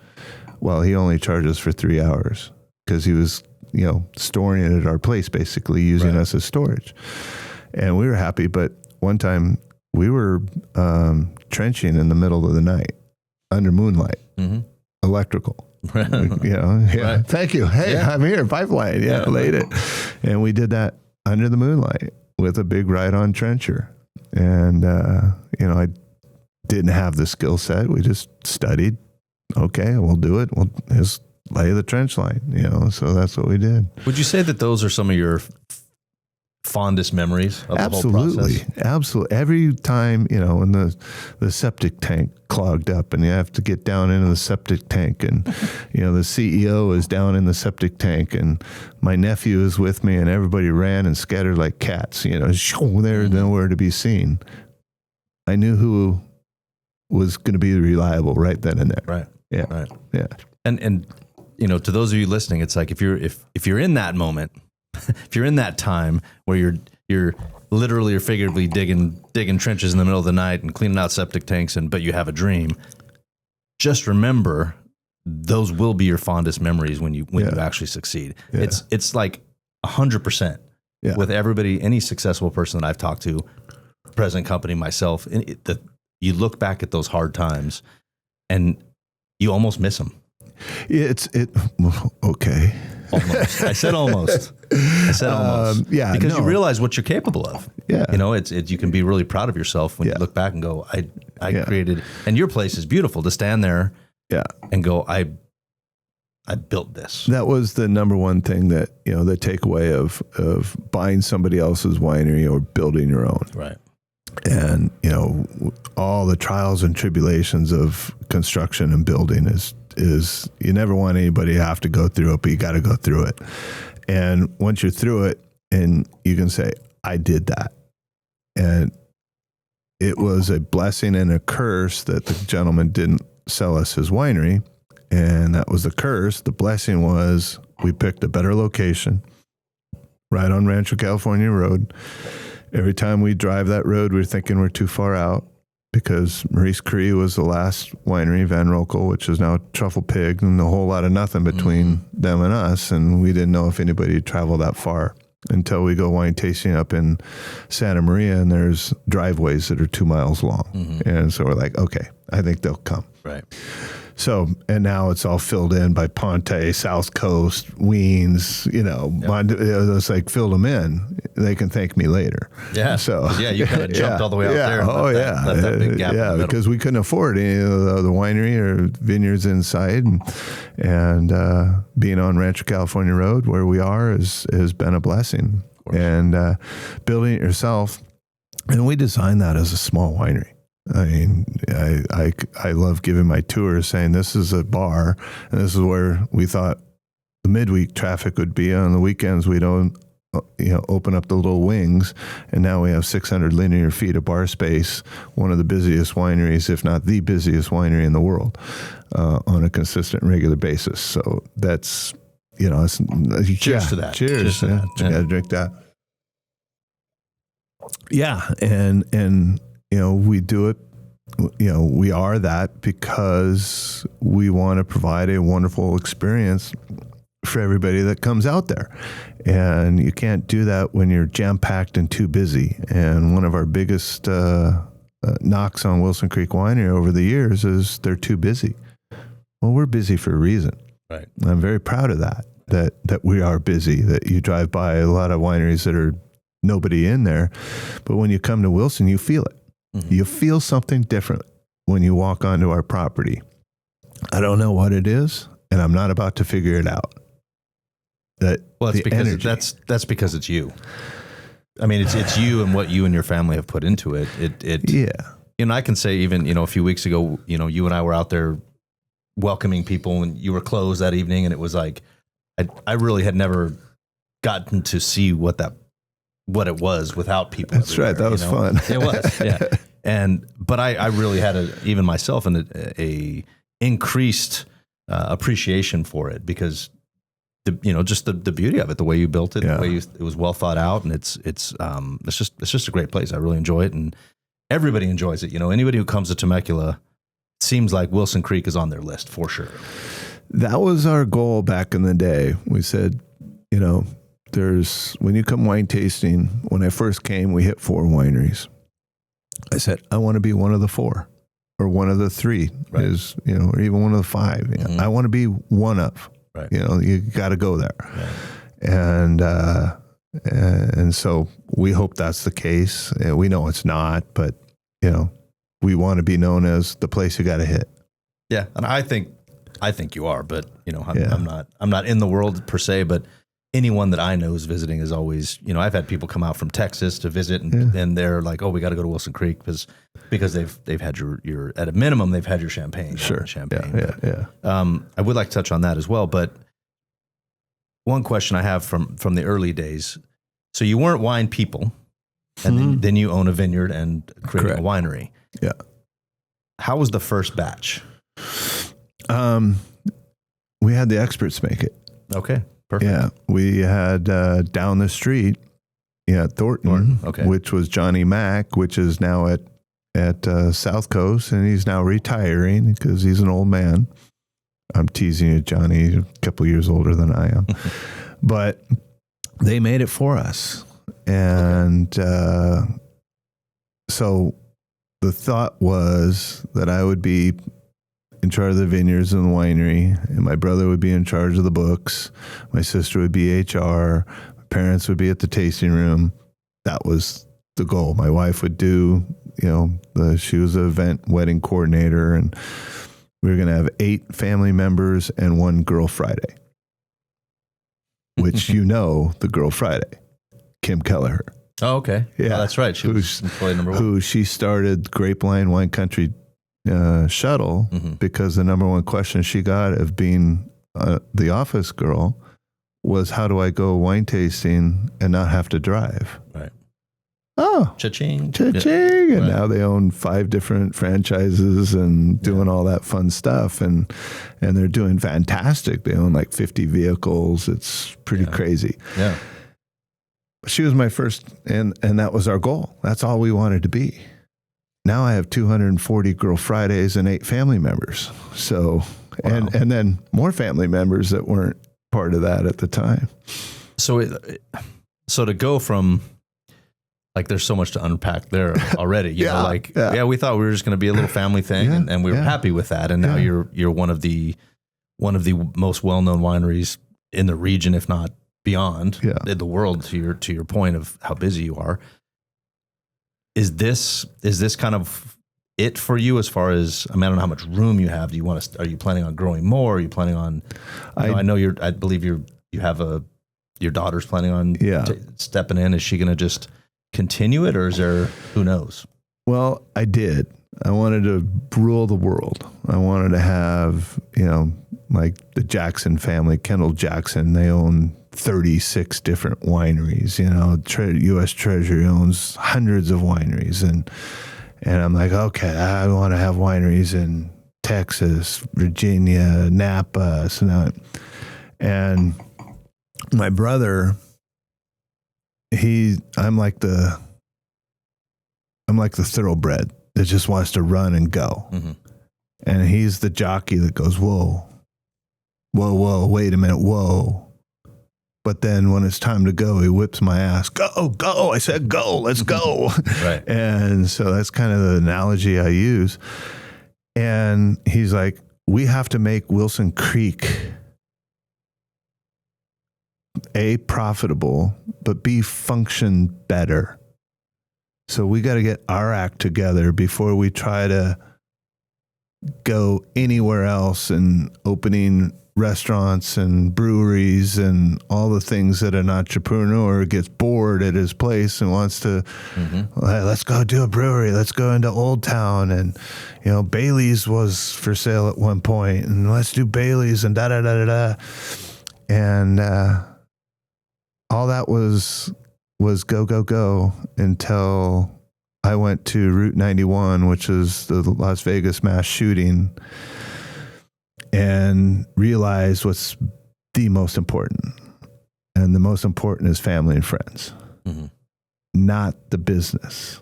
Well, he only charges for 3 hours because he was, storing it at our place, basically using us as storage. And we were happy. But one time we were trenching in the middle of the night under moonlight, electrical. Right. Thank you. Hey, I'm here. Pipeline. Laid it. And we did that under the moonlight with a big ride-on trencher. And, I didn't have the skill set. We just studied. Okay, we'll do it. We'll just lay the trench line, so that's what we did. Would you say that those are some of your fondest memories of the whole process? Absolutely. Every time, when the septic tank clogged up and you have to get down into the septic tank and, the CEO is down in the septic tank and my nephew is with me and everybody ran and scattered like cats, they're nowhere to be seen. I knew who was going to be reliable right then and there. Right. Yeah. Right. Yeah. And to those of you listening, it's like if you're in that moment, if you're in that time where you're literally or figuratively digging trenches in the middle of the night and cleaning out septic tanks, but you have a dream, just remember those will be your fondest memories when you actually succeed. Yeah. It's like 100% with everybody, any successful person that I've talked to, present company, myself, you look back at those hard times and you almost miss them. Okay. Almost. I said almost. Because you realize what you're capable of. Yeah. You can be really proud of yourself when you look back and go, I created, and your place is beautiful to stand there and go, I built this. That was the number one thing that, the takeaway of buying somebody else's winery or building your own. Right. And, all the trials and tribulations of construction and building is you never want anybody to have to go through it, but you got to go through it. And once you're through it and you can say, I did that. And it was a blessing and a curse that the gentleman didn't sell us his winery. And that was the curse. The blessing was we picked a better location right on Rancho California Road. Every time we drive that road, we're thinking we're too far out because Maurice Cree was the last winery, Van Rokel, which is now Truffle Pig, and a whole lot of nothing between them and us. And we didn't know if anybody would travel that far until we go wine tasting up in Santa Maria, and there's driveways that are 2 miles long. And so we're like, okay, I think they'll come. Right. So, and now it's all filled in by Ponte, South Coast, Weens, it's like filled them in. They can thank me later. Yeah. So, you kind of jumped all the way out there. And left that big gap in the middle. Because we couldn't afford any of the winery or vineyards inside. And being on Rancho California Road where we are has been a blessing. And building it yourself. And we designed that as a small winery. I mean, I love giving my tours saying this is a bar and this is where we thought the midweek traffic would be. On the weekends, we don't, open up the little wings. And now we have 600 linear feet of bar space, one of the busiest wineries, if not the busiest winery in the world, on a consistent, regular basis. So that's, cheers to that. Cheers. You got to drink that. Yeah. And, we do it, we are that because we want to provide a wonderful experience for everybody that comes out there. And you can't do that when you're jam-packed and too busy. And one of our biggest knocks on Wilson Creek Winery over the years is they're too busy. Well, we're busy for a reason. Right. I'm very proud of that we are busy, that you drive by a lot of wineries that are nobody in there. But when you come to Wilson, you feel it. You feel something different when you walk onto our property. I don't know what it is, and I'm not about to figure it out. That's because it's you. I mean, it's you and what you and your family have put into it. I can say even, a few weeks ago, you and I were out there welcoming people and you were closed that evening, and it was like, I really had never gotten to see what it was without people. That's right. That was fun. It was. Yeah. But I really had even myself a increased appreciation for it because just the beauty of it, the way you built it, the way it was well thought out, and it's just a great place. I really enjoy it, and everybody enjoys it. Anybody who comes to Temecula, it seems like Wilson Creek is on their list for sure. That was our goal back in the day. We said, when you come wine tasting, when I first came, we hit 4 wineries. I said, I want to be one of the 4 or one of the 3 or even one of the 5. I want to be one of, you got to go there. Right. And so we hope that's the case. We know it's not, but we want to be known as the place you got to hit. Yeah. And I think you are, but I'm not in the world per se, but anyone that I know is visiting is always, I've had people come out from Texas to visit and they're like, oh, we got to go to Wilson Creek because they've had your at a minimum, they've had your champagne. Sure. Champagne. Yeah. I would like to touch on that as well. But one question I have from the early days, so you weren't wine people and then you own a vineyard and created a winery. Yeah. How was the first batch? We had the experts make it. Okay. Perfect. Yeah, we had down the street, Thornton, which was Johnny Mack, which is now at South Coast, and he's now retiring because he's an old man. I'm teasing you, Johnny, a couple years older than I am. But they made it for us. And so the thought was that I would be in charge of the vineyards and the winery, and my brother would be in charge of the books. My sister would be HR. My parents would be at the tasting room. That was the goal. My wife would do, she was an event wedding coordinator, and we were going to have 8 family members and 1 Girl Friday, which the Girl Friday, Kim Kelleher. Oh, okay. Yeah, that's right. She was employee number 1. Who she started Grapeline Wine Country shuttle because the number one question she got of being the office girl was, how do I go wine tasting and not have to drive? Right. Oh, cha-ching. Cha-ching. And now they own 5 different franchises and doing all that fun stuff. And they're doing fantastic. They own like 50 vehicles. It's pretty crazy. Yeah. She was my first, and that was our goal. That's all we wanted to be. Now I have 240 Girl Fridays and 8 family members. So, wow. and then more family members that weren't part of that at the time. So to go from, like, there's so much to unpack there already, you know, we thought we were just going to be a little family thing and we were happy with that. And now you're one of the most well-known wineries in the region, if not beyond in the world, to your point of how busy you are. Is this kind of it for you as far as, I don't know how much room you have. Are you planning on growing more? Are you planning on, I believe you have your daughter's planning on stepping in. Is she going to just continue it, or is there, who knows? Well, I did. I wanted to rule the world. I wanted to have, like the Jackson family, Kendall Jackson, they own 36 different wineries. U.S. Treasury owns hundreds of wineries. And I'm like, okay, I want to have wineries in Texas, Virginia, Napa. And my brother, I'm like the thoroughbred that just wants to run and go. Mm-hmm. And he's the jockey that goes, whoa, wait a minute, whoa. But then when it's time to go, he whips my ass. Go. I said, go, let's go. Right. And so that's kind of the analogy I use. And he's like, we have to make Wilson Creek A, profitable, but B, function better. So we got to get our act together before we try to go anywhere else and opening restaurants and breweries and all the things that an entrepreneur gets bored at his place and wants to, let's go do a brewery. Let's go into Old Town. And, Bailey's was for sale at one point, and let's do Bailey's and da-da-da-da-da. And all that was go until I went to Route 91, which is the Las Vegas mass shooting, and realized what's the most important. And the most important is family and friends, not the business.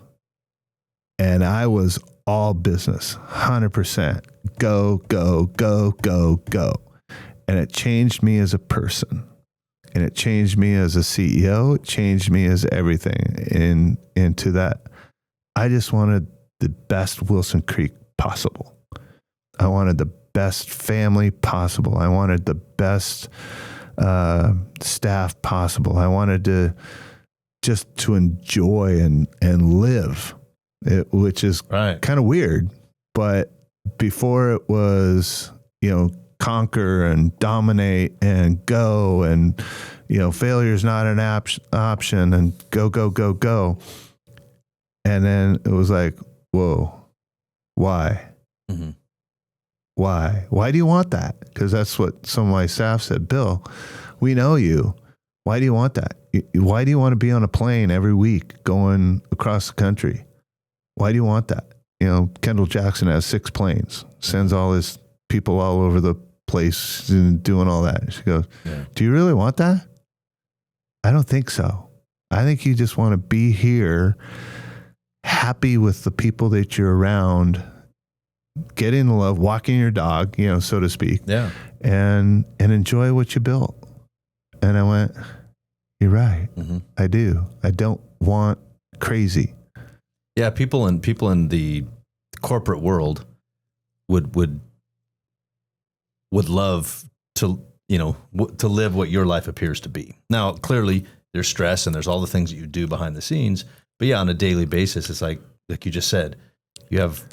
And I was all business, 100%. Go. And it changed me as a person. And it changed me as a CEO. It changed me as everything into that. I just wanted the best Wilson Creek possible. I wanted the best family possible. I wanted the best staff possible. I wanted to enjoy and live, which is kind of weird. But before it was, conquer and dominate and go, and failure is not an option, and go. And then it was like, whoa, why? Mm-hmm. Why do you want that? Because that's what some of my staff said. Bill, we know you. Why do you want that? Why do you want to be on a plane every week going across the country? Why do you want that? Kendall Jackson has 6 planes, sends all his people all over the place and doing all that. She goes, do you really want that? I don't think so. I think you just want to be here, happy with the people that you're around, getting the love, walking your dog, so to speak. Yeah. And enjoy what you built. And I went, you're right. Mm-hmm. I do. I don't want crazy. Yeah. People in the corporate world would love to, to live what your life appears to be. Now, clearly there's stress and there's all the things that you do behind the scenes, but yeah, on a daily basis, it's like you just said, you have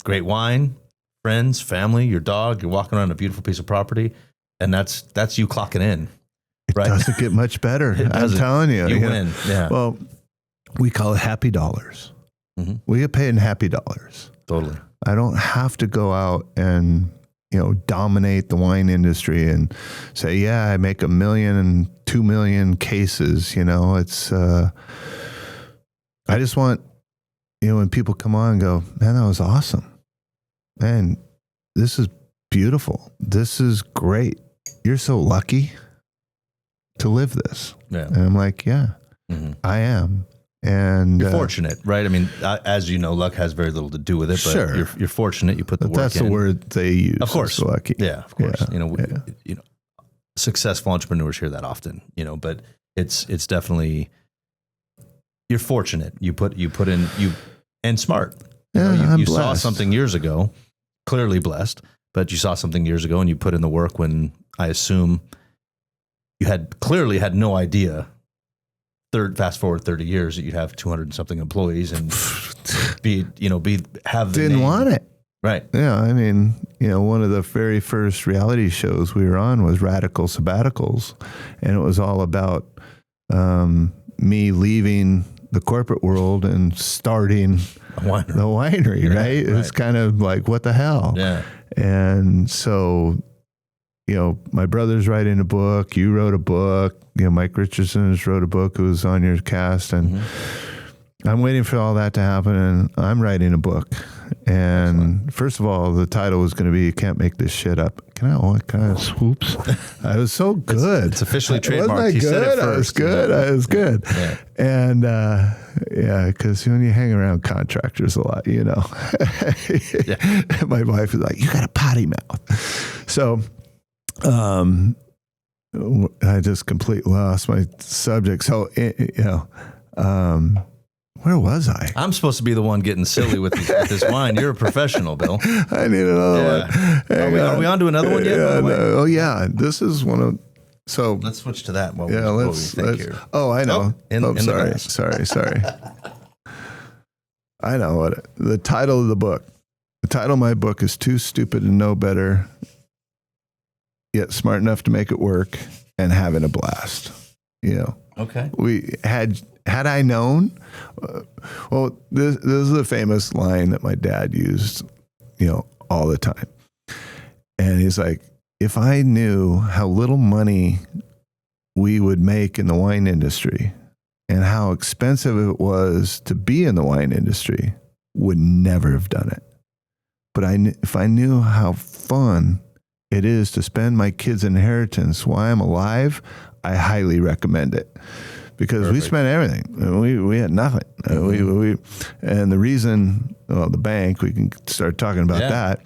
great wine, friends, family, your dog, you're walking around a beautiful piece of property, and that's you clocking in. Right? It doesn't get much better. I'm telling you. You win. Yeah. Well, we call it happy dollars. Mm-hmm. We get paid in happy dollars. Totally. I don't have to go out and, dominate the wine industry and say, yeah, I make 1 million and 2 million cases. It's, I just want, when people come on and go, man, that was awesome. Man, this is beautiful. This is great. You're so lucky to live this. Yeah. And I'm like, yeah, I am. And you're fortunate, right? I mean, as you know, luck has very little to do with it, but sure. you're fortunate. You put the work in. That's the word they use. Of course. Lucky. Yeah, of course. Yeah. Successful entrepreneurs hear that often, but it's definitely, you're fortunate. You put in, and smart. You saw something years ago, clearly blessed, but you saw something years ago and you put in the work when I assume you clearly had no idea. Fast forward 30 years that you'd have 200 and something employees and have the didn't name. Want it. Right. Yeah. I mean, one of the very first reality shows we were on was Radical Sabbaticals. And it was all about me leaving the corporate world and starting the winery, right? Right. It's kind of like, what the hell? Yeah. And so, my brother's writing a book, you wrote a book, Mike Richardson has wrote a book who was on your cast, and I'm waiting for all that to happen, and I'm writing a book. And excellent. First of all, the title was going to be, You Can't Make This Shit Up. Can I swoops? I was so good. It's officially trademarked. Wasn't I he good? said it first. I was good. I was good. Yeah. And because when you hang around contractors a lot, my wife is like, you got a potty mouth. So I just completely lost my subject. So, where was I? I'm supposed to be the one getting silly with this wine. You're a professional, Bill. I need another one. Are we on to another one yet? Yeah, no. Oh, yeah. This is one of... So let's switch to that. Let's. Oh, I know. Sorry. I know what the title of the book. The title of my book is Too Stupid to Know Better, Yet Smart Enough to Make It Work, and Having a Blast. Okay. We had I known. This is a famous line that my dad used, all the time, and he's like, if I knew how little money we would make in the wine industry and how expensive it was to be in the wine industry, would never have done it. But if I knew how fun it is to spend my kids' inheritance while I'm alive, I highly recommend it. Because Perfect. We spent everything. We had nothing. We and the reason, the bank, we can start talking about that.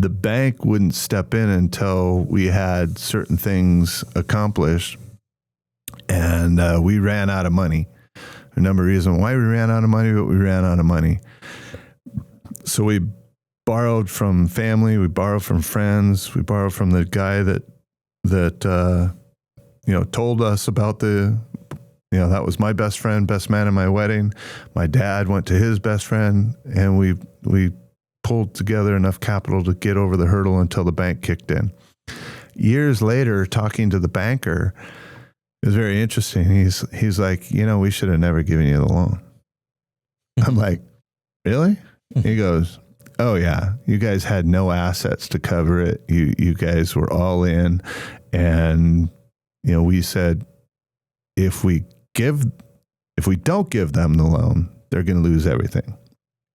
The bank wouldn't step in until we had certain things accomplished, and we ran out of money. A number of reasons why we ran out of money, but we ran out of money. So we borrowed from family, we borrowed from friends, we borrowed from the guy that told us about that was my best friend, best man in my wedding. My dad went to his best friend, and we pulled together enough capital to get over the hurdle until the bank kicked in. Years later, talking to the banker, it was very interesting. He's like, we should have never given you the loan. I'm like, really? He goes, oh yeah, you guys had no assets to cover it. You guys were all in, and we said, if we don't give them the loan, they're going to lose everything.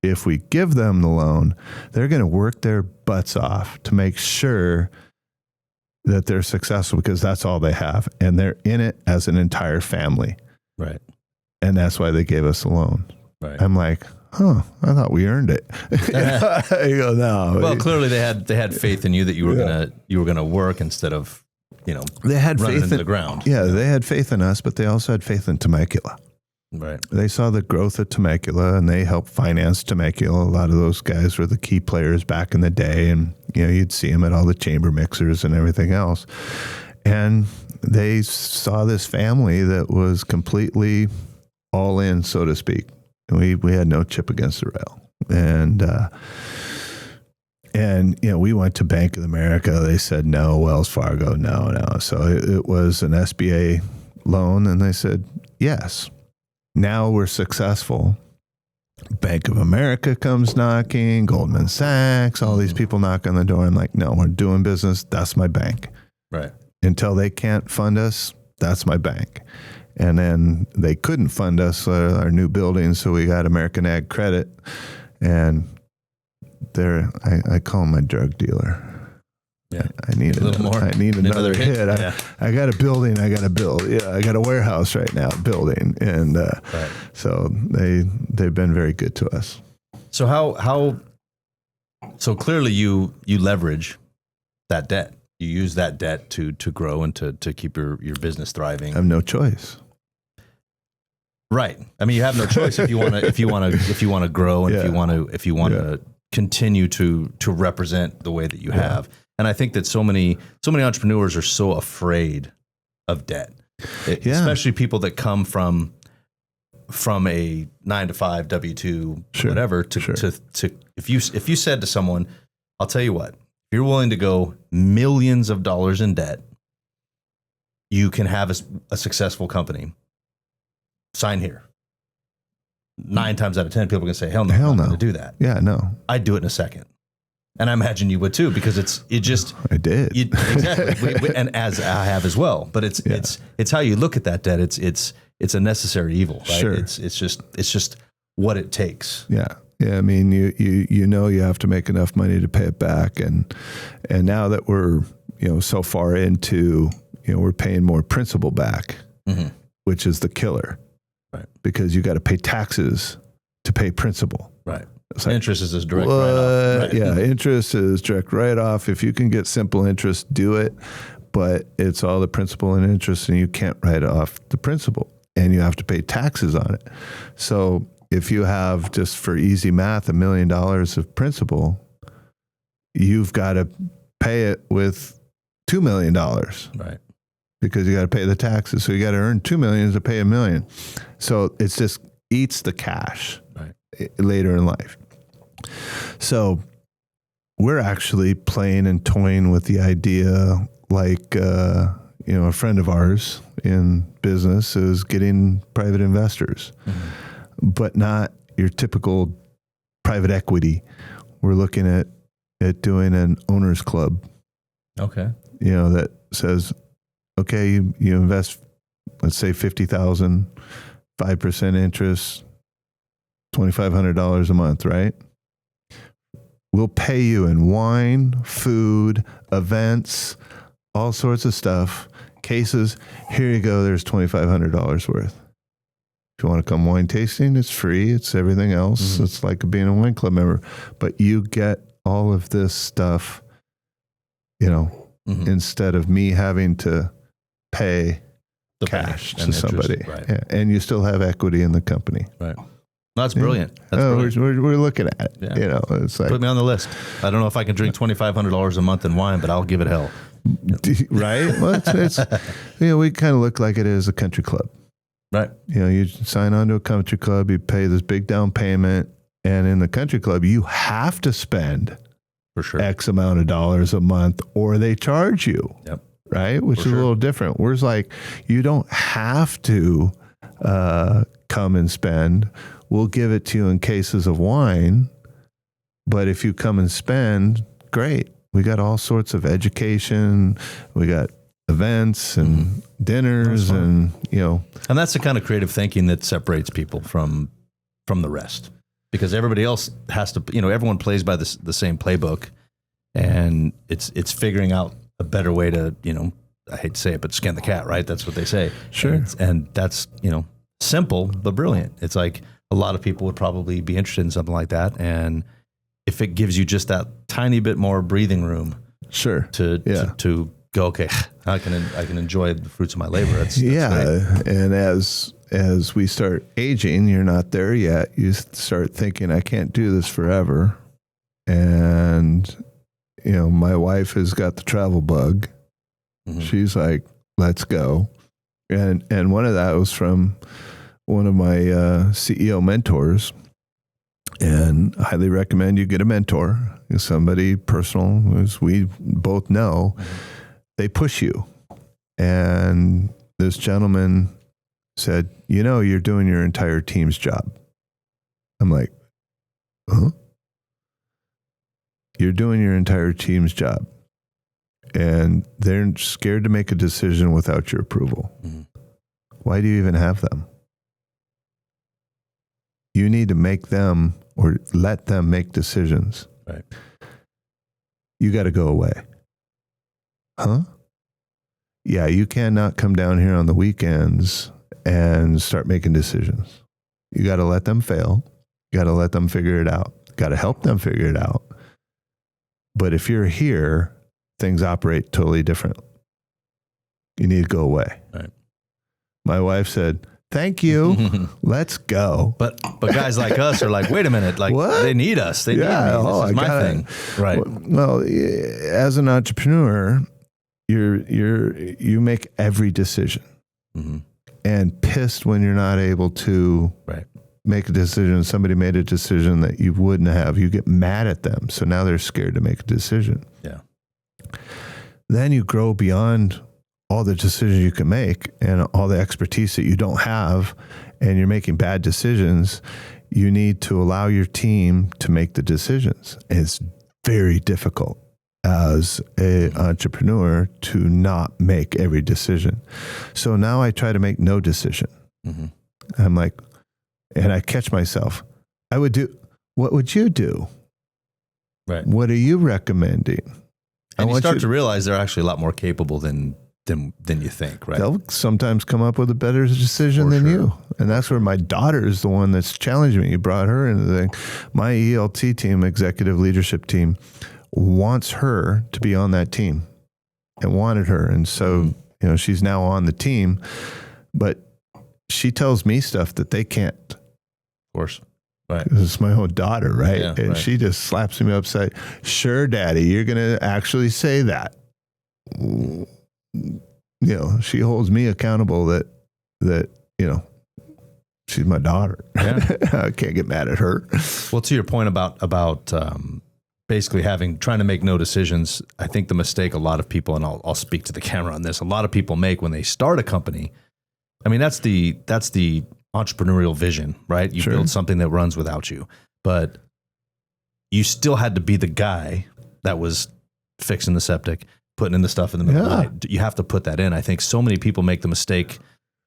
If we give them the loan, they're going to work their butts off to make sure that they're successful, because that's all they have. And they're in it as an entire family. Right. And that's why they gave us a loan. Right. I'm like, I thought we earned it. You go, no. Well, clearly they had faith in you that you were gonna work instead of, they had running faith into in the ground. Yeah, they had faith in us, but they also had faith in Temecula. Right. They saw the growth of Temecula, and they helped finance Temecula. A lot of those guys were the key players back in the day, and you'd see them at all the chamber mixers and everything else. And they saw this family that was completely all in, so to speak. We had no chip against the rail, and we went to Bank of America. They said no. Wells Fargo, no. So it was an SBA loan, and they said yes. Now we're successful. Bank of America comes knocking, Goldman Sachs, all these people knock on the door. I'm like, no, we're doing business. That's my bank. Right. Until they can't fund us, that's my bank. And then they couldn't fund us our new building, so we got American Ag Credit, and I call them my drug dealer. Yeah, I need a little more. I need another hit. Yeah. I got a building I got to build. Yeah, I got a warehouse right now building, and right. So they've been very good to us. So so clearly you leverage that debt. You use that debt to grow and to keep your business thriving. I have no choice. Right. I mean, you have no choice if you want to grow, and if you want to continue to represent the way that you have. And I think that so many entrepreneurs are so afraid of debt, especially people that come from a 9-to-5 W-2 whatever to if you said to someone, I'll tell you what, if you're willing to go millions of dollars in debt, you can have a successful company. Sign here. 9 times out of 10, people are going to say, hell no, I'm not going to do that. Yeah, no. I'd do it in a second. And I imagine you would too, because I did. Exactly. And as I have as well, but it's how you look at that debt. It's a necessary evil, right? Sure. It's just what it takes. Yeah. Yeah. I mean, you have to make enough money to pay it back. And now that we're, so far into, we're paying more principal back, which is the killer. Right. Because you got to pay taxes to pay principal. Right. It's like, interest is direct write-off. Right? Yeah, interest is direct write-off. If you can get simple interest, do it. But it's all the principal and interest, and you can't write off the principal, and you have to pay taxes on it. So if you have, just for easy math, $1 million of principal, you've got to pay it with $2 million. Right. Because you got to pay the taxes. So you got to earn $2 million to pay $1 million. So it's just eats the cash later in life. So we're actually playing and toying with the idea, like, a friend of ours in business is getting private investors, but not your typical private equity. We're looking at doing an owners club. Okay. That says, okay, you invest, let's say $50,000, 5% interest, $2,500 a month, right? We'll pay you in wine, food, events, all sorts of stuff, cases. Here you go. There's $2,500 worth. If you want to come wine tasting, it's free. It's everything else. It's like being a wine club member, but you get all of this stuff, instead of me having to pay the cash to somebody. Right. Yeah. And you still have equity in the company. Right. That's brilliant. That's brilliant. We're looking at it. Yeah. It's like, put me on the list. I don't know if I can drink $2,500 a month in wine, but I'll give it hell. Right? Well, it's we kind of look like it is a country club. Right. You sign on to a country club, you pay this big down payment, and in the country club, you have to spend for sure X amount of dollars a month, or they charge you. Yep. Right? Which is a little different. Whereas, like, you don't have to come and spend. We'll give it to you in cases of wine, but if you come and spend, great. We got all sorts of education. We got events and dinners, and and that's the kind of creative thinking that separates people from the rest, because everybody else has to, everyone plays by the same playbook, and it's figuring out a better way to, I hate to say it, but skin the cat, right? That's what they say. Sure. And that's, simple, but brilliant. It's like, a lot of people would probably be interested in something like that. And if it gives you just that tiny bit more breathing room, sure, to go, okay, I can enjoy the fruits of my labor. That's great. And as we start aging, you're not there yet. You start thinking, I can't do this forever. And, my wife has got the travel bug. Mm-hmm. She's like, let's go. And one of that was from one of my CEO mentors. And I highly recommend you get a mentor, somebody personal, as we both know. Mm-hmm. They push you. And this gentleman said, you're doing your entire team's job. I'm like, huh? You're doing your entire team's job. And they're scared to make a decision without your approval. Mm-hmm. Why do you even have them? You need to make them or let them make decisions. Right. You got to go away. Huh? Yeah, you cannot come down here on the weekends and start making decisions. You got to let them fail. You got to let them figure it out. Got to help them figure it out. But if you're here, things operate totally different. You need to go away. Right. My wife said, thank you. Let's go. But guys like us are like, wait a minute, like what? They need us. They need me. This is my thing. Right. Well, as an entrepreneur, you make every decision. Mm-hmm. And pissed when you're not able to make a decision. Somebody made a decision that you wouldn't have. You get mad at them. So now they're scared to make a decision. Yeah. Then you grow beyond all the decisions you can make and all the expertise that you don't have, and you're making bad decisions. You need to allow your team to make the decisions. And it's very difficult as an entrepreneur to not make every decision. So now I try to make no decision. Mm-hmm. I'm like, and I catch myself. What would you do? Right. What are you recommending? And you start to realize they're actually a lot more capable than you think, right? They'll sometimes come up with a better decision than you. And that's where my daughter is the one that's challenging me. You brought her into the thing. My ELT team, executive leadership team, wants her to be on that team and wanted her. And so, she's now on the team, but she tells me stuff that they can't. Of course. Right. It's my own daughter, right? Yeah, and she just slaps me upside. Sure, Daddy, you're going to actually say that. She holds me accountable that she's my daughter. Yeah. I can't get mad at her. Well, to your point about basically trying to make no decisions, I think the mistake a lot of people, and I'll speak to the camera on this, a lot of people make when they start a company. I mean, that's the entrepreneurial vision, right? You build something that runs without you, but you still had to be the guy that was fixing the septic, putting in the stuff in the middle of the night. You have to put that in. I think so many people make the mistake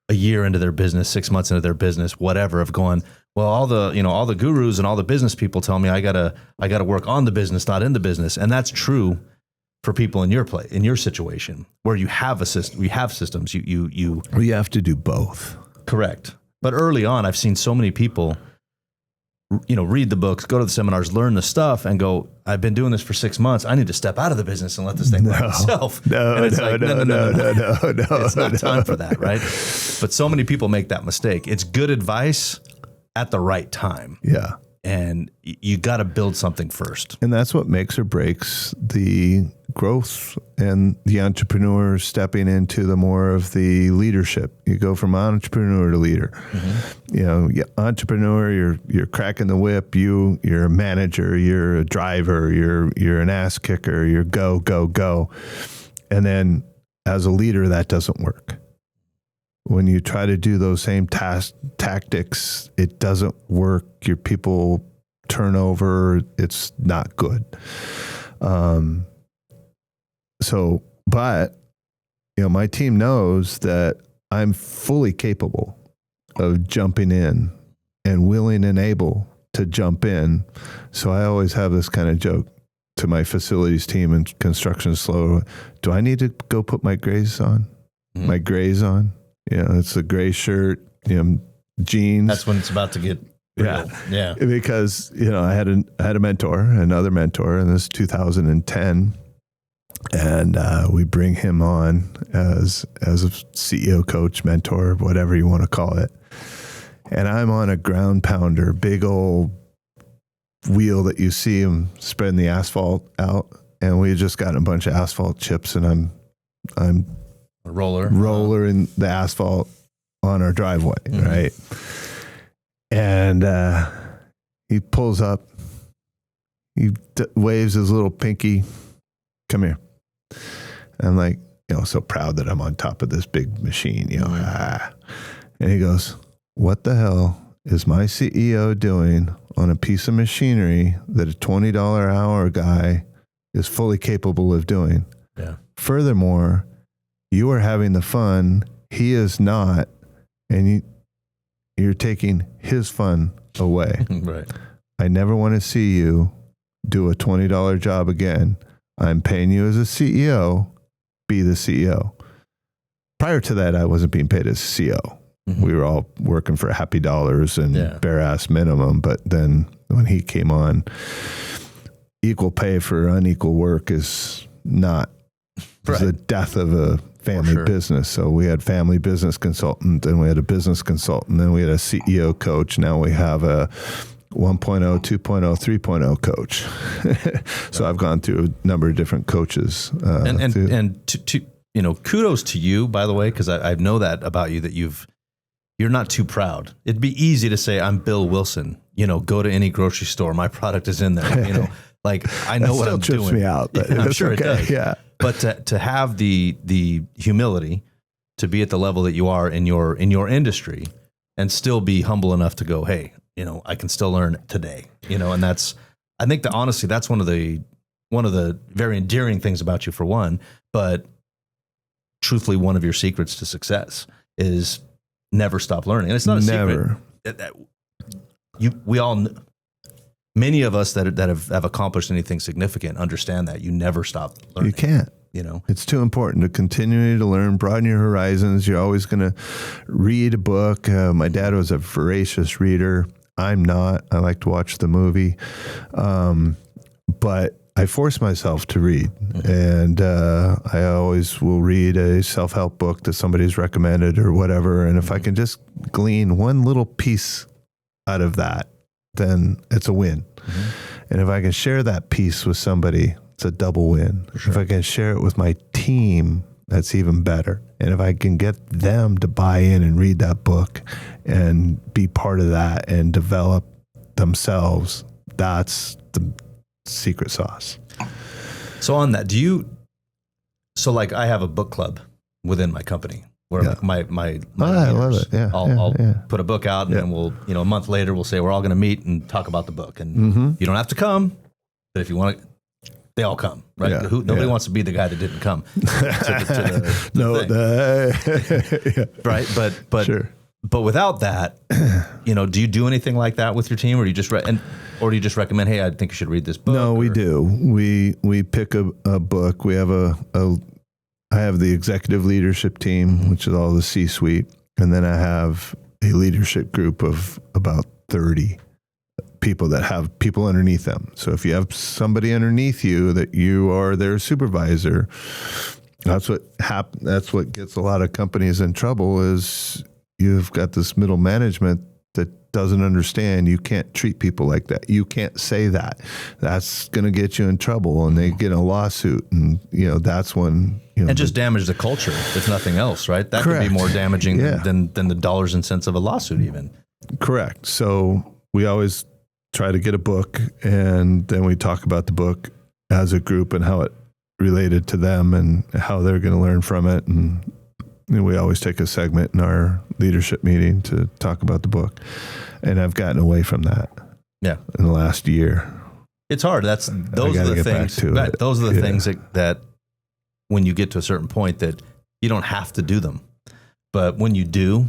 a year into their business, 6 months into their business, whatever, of going, well, all the gurus and all the business people tell me I gotta work on the business, not in the business. And that's true for people in your situation where you have a system, we have systems. You have to do both. Correct. But early on, I've seen so many people, read the books, go to the seminars, learn the stuff, and go, I've been doing this for 6 months. I need to step out of the business and let this thing by itself. No. It's not time for that, right? But so many people make that mistake. It's good advice at the right time. Yeah. And you got to build something first. And that's what makes or breaks the growth and the entrepreneur stepping into the more of the leadership. You go from entrepreneur to leader. Mm-hmm. Entrepreneur, you're cracking the whip. You're a manager. You're a driver. You're an ass kicker. You're go. And then as a leader, that doesn't work. When you try to do those same tactics, it doesn't work. Your people turn over. It's not good. But my team knows that I'm fully capable of jumping in and willing and able to jump in. So I always have this kind of joke to my facilities team and construction slow. Do I need to go put my grays on? Mm-hmm. My grays on? It's a gray shirt, jeans. That's when it's about to get Yeah. Because, I had a mentor, another mentor, and this is 2010. And we bring him on as a CEO coach, mentor, whatever you want to call it. And I'm on a ground pounder, big old wheel that you see him spreading the asphalt out. And we had just gotten a bunch of asphalt chips, and I'm a roller in the asphalt on our driveway, right? And he pulls up, he waves his little pinky, "Come here." I'm like, so proud that I'm on top of this big machine, And he goes, "What the hell is my CEO doing on a piece of machinery that a $20 an hour guy is fully capable of doing? Yeah. Furthermore, you are having the fun, he is not, and you're taking his fun away. Right. I never want to see you do a $20 job again. I'm paying you as a CEO. Be the CEO." Prior to that, I wasn't being paid as CEO. We were all working for happy dollars and bare ass minimum. But then when he came on, equal pay for unequal work is not the death of a family business. So we had family business consultant, and we had a business consultant, then we had a CEO coach. Now we have a 1.0, 2.0, 3.0 coach. So I've gone through a number of different coaches. And kudos to you, by the way, because I know that about you, that you're not too proud. It'd be easy to say, "I'm Bill Wilson, go to any grocery store, my product is in there." Like, I know what I'm doing. Still trips me out, but I'm sure it does. Yeah. But to have the humility to be at the level that you are in your industry, and still be humble enough to go, "Hey, I can still learn today," and I think that honestly, that's one of the very endearing things about you, for one, but truthfully, one of your secrets to success is never stop learning. And it's not a secret. Many of us that have accomplished anything significant understand that you never stop learning. You can't. It's too important to continue to learn, broaden your horizons. You're always going to read a book. My dad was a voracious reader. I'm not. I like to watch the movie. But I force myself to read. And I always will read a self-help book that somebody's recommended or whatever. And if I can just glean one little piece out of that, then it's a win. And if I can share that piece with somebody, it's a double win. Sure. If I can share it with my team, that's even better. And if I can get them to buy in and read that book and be part of that and develop themselves, that's the secret sauce. So on that, I have a book club within my company where my I love it. Yeah. I'll put a book out, and then we'll, a month later, we'll say we're all going to meet and talk about the book. And you don't have to come, but if you want to, they all come, right? Yeah. Nobody wants to be the guy that didn't come to the thing. Right. But sure. But without that, do you do anything like that with your team, or do you just or do you just recommend, "Hey, I think you should read this book"? No, we do. We pick a book. We have I have the executive leadership team, which is all the C-suite, and then I have a leadership group of about 30 people that have people underneath them. So if you have somebody underneath you that you are their supervisor, that's what gets a lot of companies in trouble. Is you've got this middle management that doesn't understand you can't treat people like that. You can't say that. That's going to get you in trouble, and they get a lawsuit, and that's when and just damage the culture, if nothing else, right? That could be more damaging than the dollars and cents of a lawsuit, even. Correct. So we always try to get a book, and then we talk about the book as a group and how it related to them and how they're going to learn from it. And we always take a segment in our leadership meeting to talk about the book. And I've gotten away from that. Yeah. In the last year. It's hard. Those are the things. Right, those are the things that when you get to a certain point that you don't have to do them, but when you do,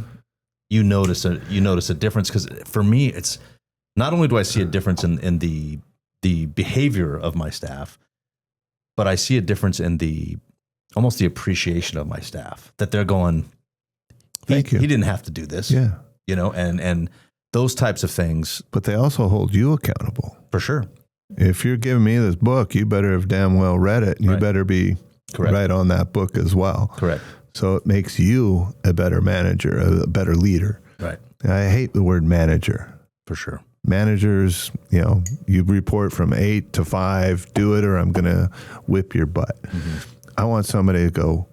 you notice a difference. Because for me, it's not only do I see a difference in the behavior of my staff, but I see a difference in almost the appreciation of my staff, that they're going, he didn't have to do this. Yeah. And those types of things. But they also hold you accountable. For sure. If you're giving me this book, you better have damn well read it. And you better be right on that book as well. Correct. So it makes you a better manager, a better leader. Right. I hate the word manager. For sure. Managers, you report from 8 to 5, do it or I'm going to whip your butt. Mm-hmm. I want somebody to go,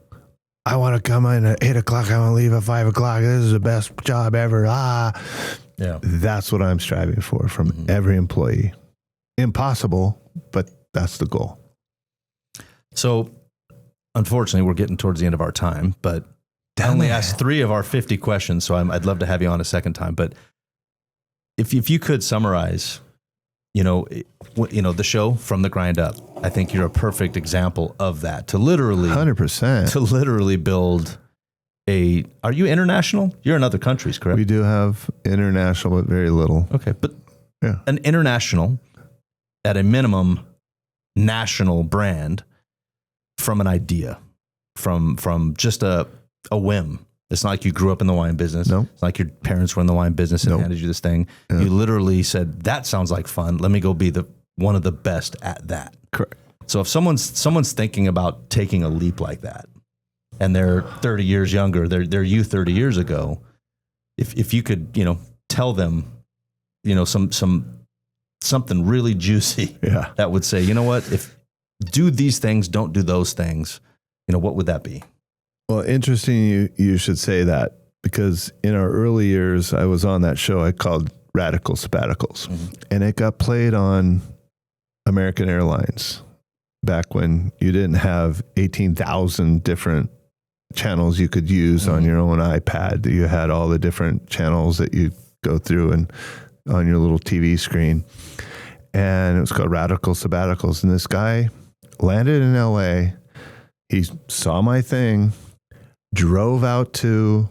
I want to come in at 8 o'clock. I want to leave at 5 o'clock. This is the best job ever. Yeah. That's what I'm striving for from every employee. Impossible, but that's the goal. So, unfortunately, we're getting towards the end of our time, but I only asked 3 of our 50 questions, so I'd love to have you on a second time. But if you could summarize, the show from the grind up, I think you're a perfect example of that. To literally 100%. To literally build are you international? You're in other countries, correct? We do have international, but very little. Okay, but an international, at a minimum, national brand from an idea, from just a whim. It's not like you grew up in the wine business. No. It's not like your parents were in the wine business and handed you this thing. Yeah. You literally said, that sounds like fun. Let me go be one of the best at that. Correct. So if someone's thinking about taking a leap like that and they're 30 years younger, they're you 30 years ago, if you could, tell them, something really juicy that would say, you know what, if do these things, don't do those things, what would that be? Well, interesting you should say that, because in our early years, I was on that show I called Radical Sabbaticals, and it got played on American Airlines back when you didn't have 18,000 different channels you could use on your own iPad. You had all the different channels that you go through and on your little TV screen. And it was called Radical Sabbaticals. And this guy landed in LA. He saw my thing, drove out to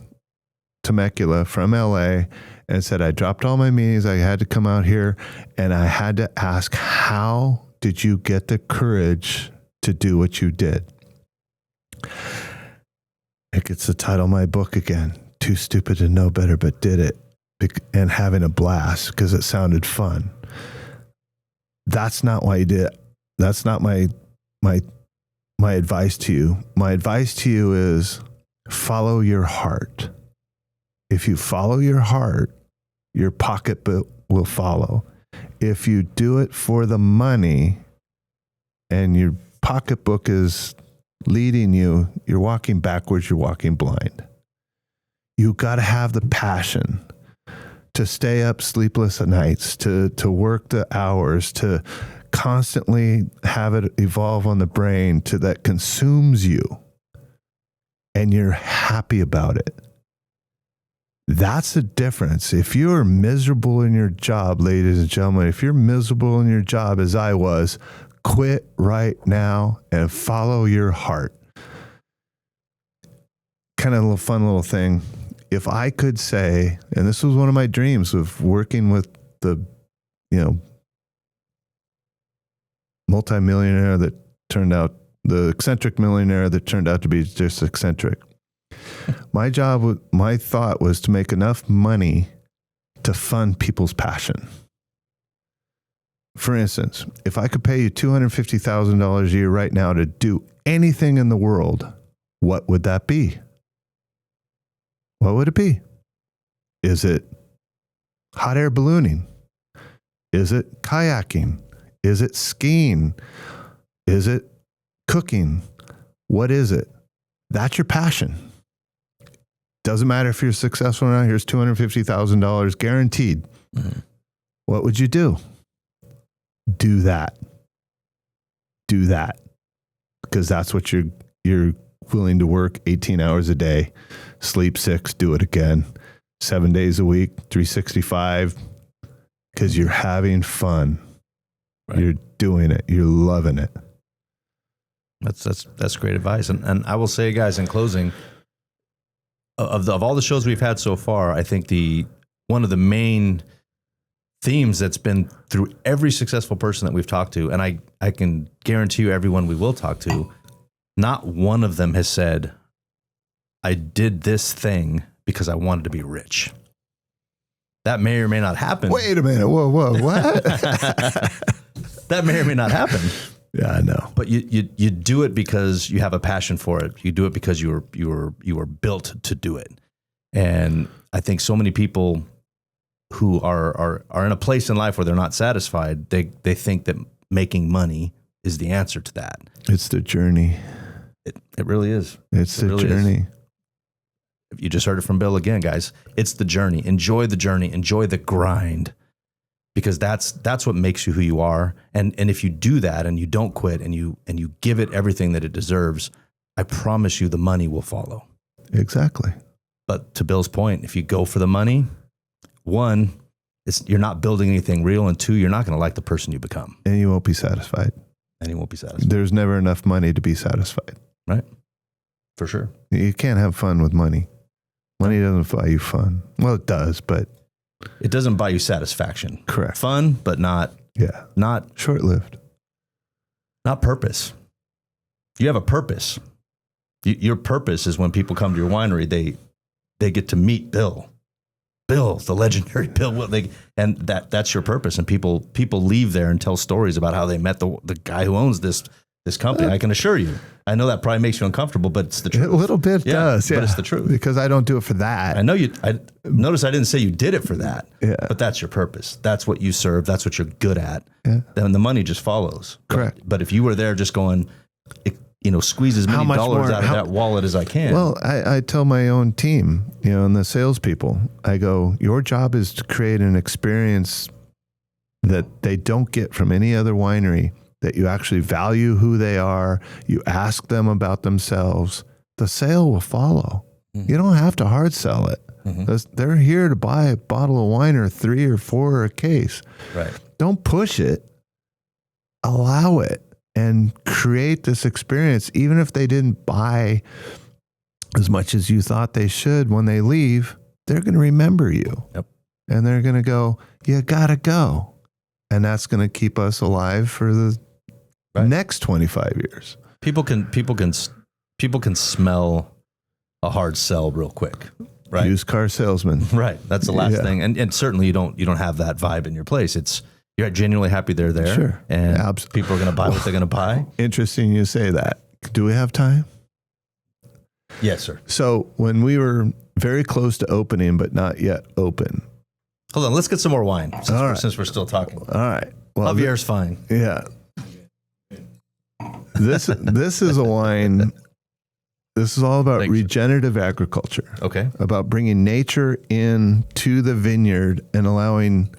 Temecula from LA, and said, I dropped all my meetings. I had to come out here, and I had to ask, how did you get the courage to do what you did? It gets the title of my book again, Too Stupid to Know Better, But Did It, and having a blast because it sounded fun. That's not why you did it. That's not my advice to you. My advice to you is follow your heart. If you follow your heart, your pocketbook will follow. If you do it for the money and your pocketbook is leading you, you're walking backwards, you're walking blind. You got to have the passion to stay up sleepless at nights, to work the hours, to constantly have it evolve on the brain to that consumes you, and you're happy about it. That's the difference. If you're miserable in your job, ladies and gentlemen, if you're miserable in your job as I was, quit right now and follow your heart. Kind of a little fun little thing. If I could say, and this was one of my dreams of working with the, multimillionaire that turned out, the eccentric millionaire that turned out to be just eccentric. My thought was to make enough money to fund people's passion. For instance, if I could pay you $250,000 a year right now to do anything in the world, what would that be? What would it be? Is it hot air ballooning? Is it kayaking? Is it skiing? Is it cooking? What is it? That's your passion. Doesn't matter if you're successful or not. Here's $250,000 guaranteed. Mm-hmm. What would you do? Do that. Do that. Because that's what you're willing to work 18 hours a day, sleep 6, do it again, 7 days a week, 365, because you're having fun. Right. You're doing it. You're loving it. That's great advice. And I will say, guys, in closing, of all the shows we've had so far, I think one of the main themes that's been through every successful person that we've talked to, and I can guarantee you everyone we will talk to, not one of them has said, I did this thing because I wanted to be rich. That may or may not happen. Wait a minute. Whoa, what? That may or may not happen. Yeah, I know. But you do it because you have a passion for it. You do it because you were built to do it. And I think so many people who are in a place in life where they're not satisfied, they think that making money is the answer to that. It's the journey. It really is. It's the journey. You just heard it from Bill again, guys. It's the journey. Enjoy the journey. Enjoy the grind, because that's what makes you who you are. And if you do that and you don't quit and you give it everything that it deserves, I promise you the money will follow. Exactly. But to Bill's point, if you go for the money, one, you're not building anything real, and two, you're not going to like the person you become. And you won't be satisfied. There's never enough money to be satisfied. Right. For sure. You can't have fun with money. Money doesn't buy you fun. Well, it does, but it doesn't buy you satisfaction. Correct. Fun, but not short-lived. Not purpose. You have a purpose. Your purpose is when people come to your winery, they get to meet Bill. Bill, the legendary Bill. And that's your purpose. And people leave there and tell stories about how they met the guy who owns this company. I can assure you. I know that probably makes you uncomfortable, but it's the truth. A little bit does, yeah. But it's the truth. Because I don't do it for that. I know you. I notice I didn't say you did it for that. Yeah. But that's your purpose. That's what you serve. That's what you're good at. Yeah. Then the money just follows. Correct. But if you were there just going, squeeze as many dollars out of that wallet as I can. Well, I tell my own team, and the salespeople, I go, your job is to create an experience that they don't get from any other winery, that you actually value who they are. You ask them about themselves. The sale will follow. Mm-hmm. You don't have to hard sell it. Mm-hmm. They're here to buy a bottle of wine or 3 or 4 or a case. Right. Don't push it. Allow it and create this experience. Even if they didn't buy as much as you thought they should when they leave, they're going to remember you. Yep. And they're going to go, you got to go. And that's going to keep us alive for the next 25 years. People can smell a hard sell real quick, right? Used car salesman. Right. That's the last thing. And certainly you don't have that vibe in your place. You're genuinely happy they're there. Sure. And people are going to buy what they're going to buy. Interesting you say that. Do we have time? Yes, sir. So when we were very close to opening, but not yet open. Hold on. Let's get some more wine since we're still talking. All right. Well, Javier's fine. Yeah. This is a wine. This is all about regenerative agriculture. Okay. About bringing nature into the vineyard and allowing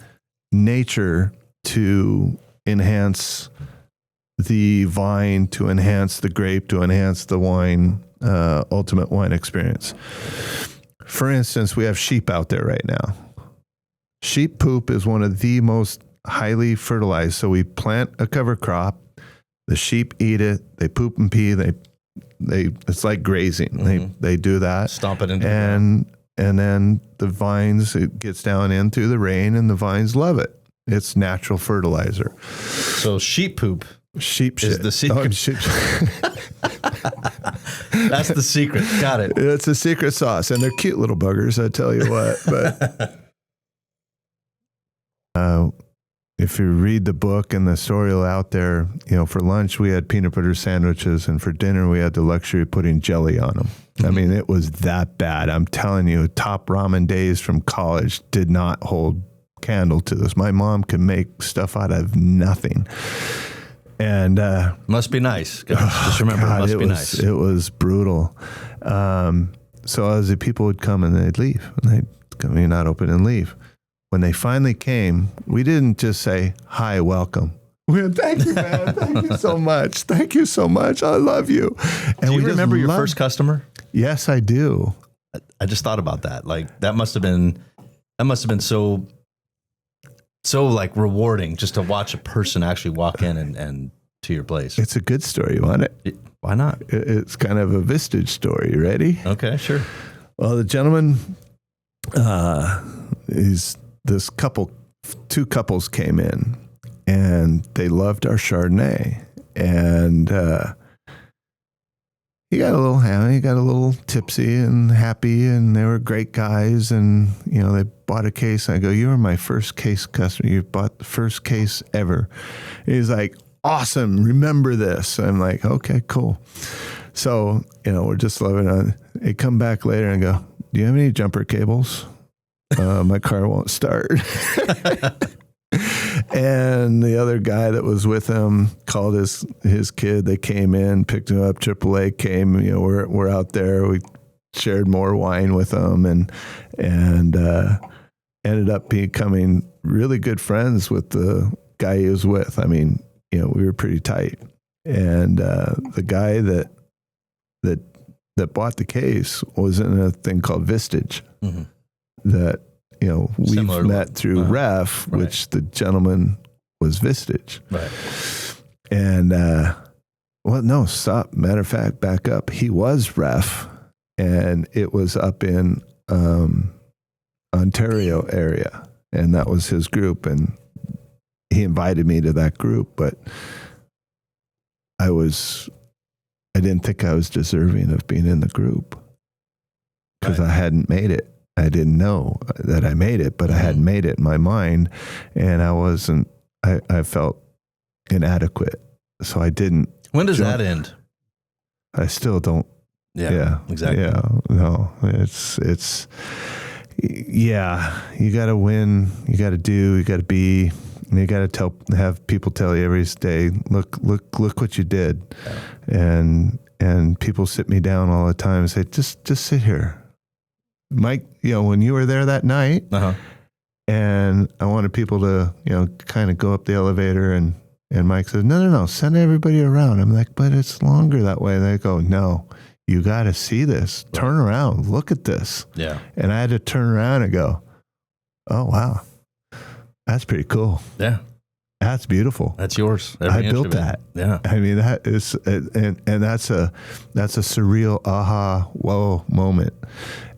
nature to enhance the vine, to enhance the grape, to enhance the wine, ultimate wine experience. For instance, we have sheep out there right now. Sheep poop is one of the most highly fertilized. So we plant a cover crop. The sheep eat it. They poop and pee. They it's like grazing. Mm-hmm. They do that. Stomp it into and then the vines, it gets down into the rain, and the vines love it. It's natural fertilizer. So sheep poop. Sheep is shit. the secret. Oh, sheep. That's the secret. Got it. It's a secret sauce, and they're cute little buggers. I tell you what. But if you read the book and the story out there, for lunch we had peanut butter sandwiches, and for dinner we had the luxury of putting jelly on them. I mean, it was that bad. I'm telling you, top ramen days from college did not hold candle to this. My mom could make stuff out of nothing. And must be nice. Just remember, it must be nice. It was brutal. So as the people would come and they'd leave, and they'd come in, not open, and leave. When they finally came, we didn't just say, hi, welcome. We went, thank you, man. Thank you so much. Thank you so much. I love you. And do you remember your first customer? Yes, I do. I just thought about that. Like that must have been so like rewarding just to watch a person actually walk in and to your place. It's a good story. You want it? Why not? It's kind of a Vistage story. You ready? Okay, sure. Well, the gentleman, this couple, 2 couples came in, and they loved our Chardonnay, and he got a little hammy, he got a little tipsy and happy, and they were great guys. And, they bought a case. I go, you were my first case customer. You bought the first case ever. And he's like, awesome. Remember this. I'm like, okay, cool. So, we're just loving it. They come back later and go, do you have any jumper cables? My car won't start. And the other guy that was with him called his kid. They came in, picked him up. AAA came. We're out there. We shared more wine with them, and ended up becoming really good friends with the guy he was with. I mean, we were pretty tight. And the guy that bought the case was in a thing called Vistage that. We've met through Ref, right. Which the gentleman was Vistage. Right. And, no, stop. Matter of fact, back up. He was Ref, and it was up in Ontario area, and that was his group. And he invited me to that group, but I didn't think I was deserving of being in the group because I hadn't made it. I didn't know that I made it, but I hadn't made it in my mind, and I felt inadequate. So I didn't. When does that end? I still don't. Yeah, exactly. Yeah, no, it's you got to win, you got to do, you got to be, and you got to have people tell you every day, look what you did. Yeah. And people sit me down all the time and say, just sit here. Mike, when you were there that night, and I wanted people to, kind of go up the elevator, and Mike says, no, send everybody around. I'm like, but it's longer that way. And they go, no, you got to see this. Right. Turn around. Look at this. Yeah. And I had to turn around and go, oh, wow. That's pretty cool. Yeah. That's beautiful. That's yours. I built that. Yeah. I mean, that is, and that's a surreal aha, whoa moment.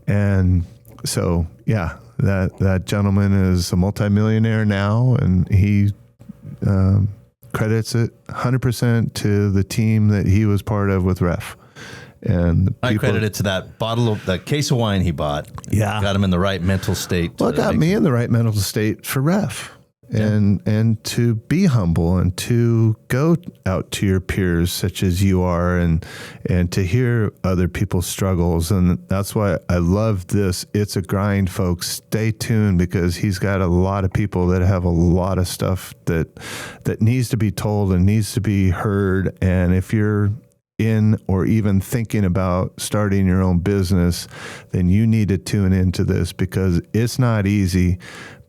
And so, yeah, that gentleman is a multimillionaire now, and he credits it 100% to the team that he was part of with Ref. And I credit it to that case of wine he bought. Yeah, got him in the right mental state. Well, it got me in the right mental state for Ref. And to be humble and to go out to your peers such as you are and to hear other people's struggles. And that's why I love this. It's a grind, folks. Stay tuned, because he's got a lot of people that have a lot of stuff that needs to be told and needs to be heard. And if you're in or even thinking about starting your own business, then you need to tune into this, because it's not easy.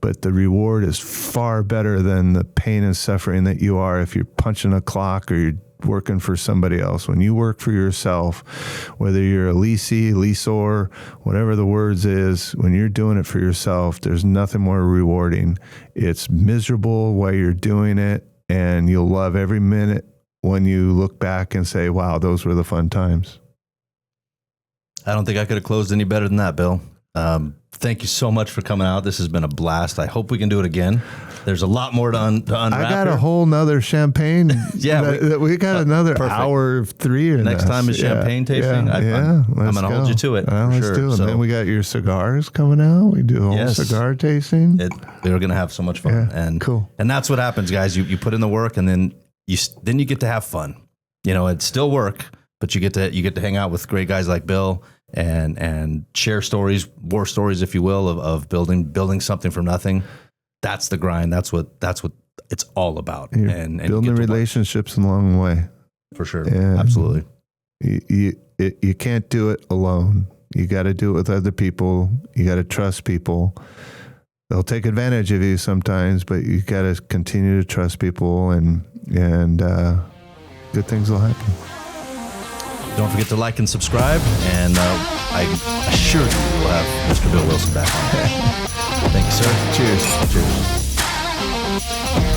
But the reward is far better than the pain and suffering that you are if you're punching a clock or you're working for somebody else. When you work for yourself, whether you're a leasee, leaseor, whatever the words is, when you're doing it for yourself, there's nothing more rewarding. It's miserable while you're doing it, and you'll love every minute when you look back and say, wow, those were the fun times. I don't think I could have closed any better than that, Bill. Thank you so much for coming out. This has been a blast. I hope we can do it again. There's a lot more to unwrap. I got a whole nother champagne. Yeah, we got another hour of three. Next time is champagne tasting. I'm going to hold you to it. Let's do it. So, and then we got your cigars coming out. We do a whole cigar tasting. We're going to have so much fun. Yeah, and cool. And that's what happens, guys. You put in the work, and then you get to have fun. It's still work, but you get to hang out with great guys like Bill. And share stories, war stories, if you will, of building something from nothing. That's the grind. That's what it's all about. And building relationships along the way. For sure. Absolutely. You can't do it alone. You got to do it with other people. You got to trust people. They'll take advantage of you sometimes, but you got to continue to trust people, and good things will happen. Don't forget to like and subscribe, and I assure you we'll have Mr. Bill Wilson back on. Thank you, sir. Cheers. Cheers.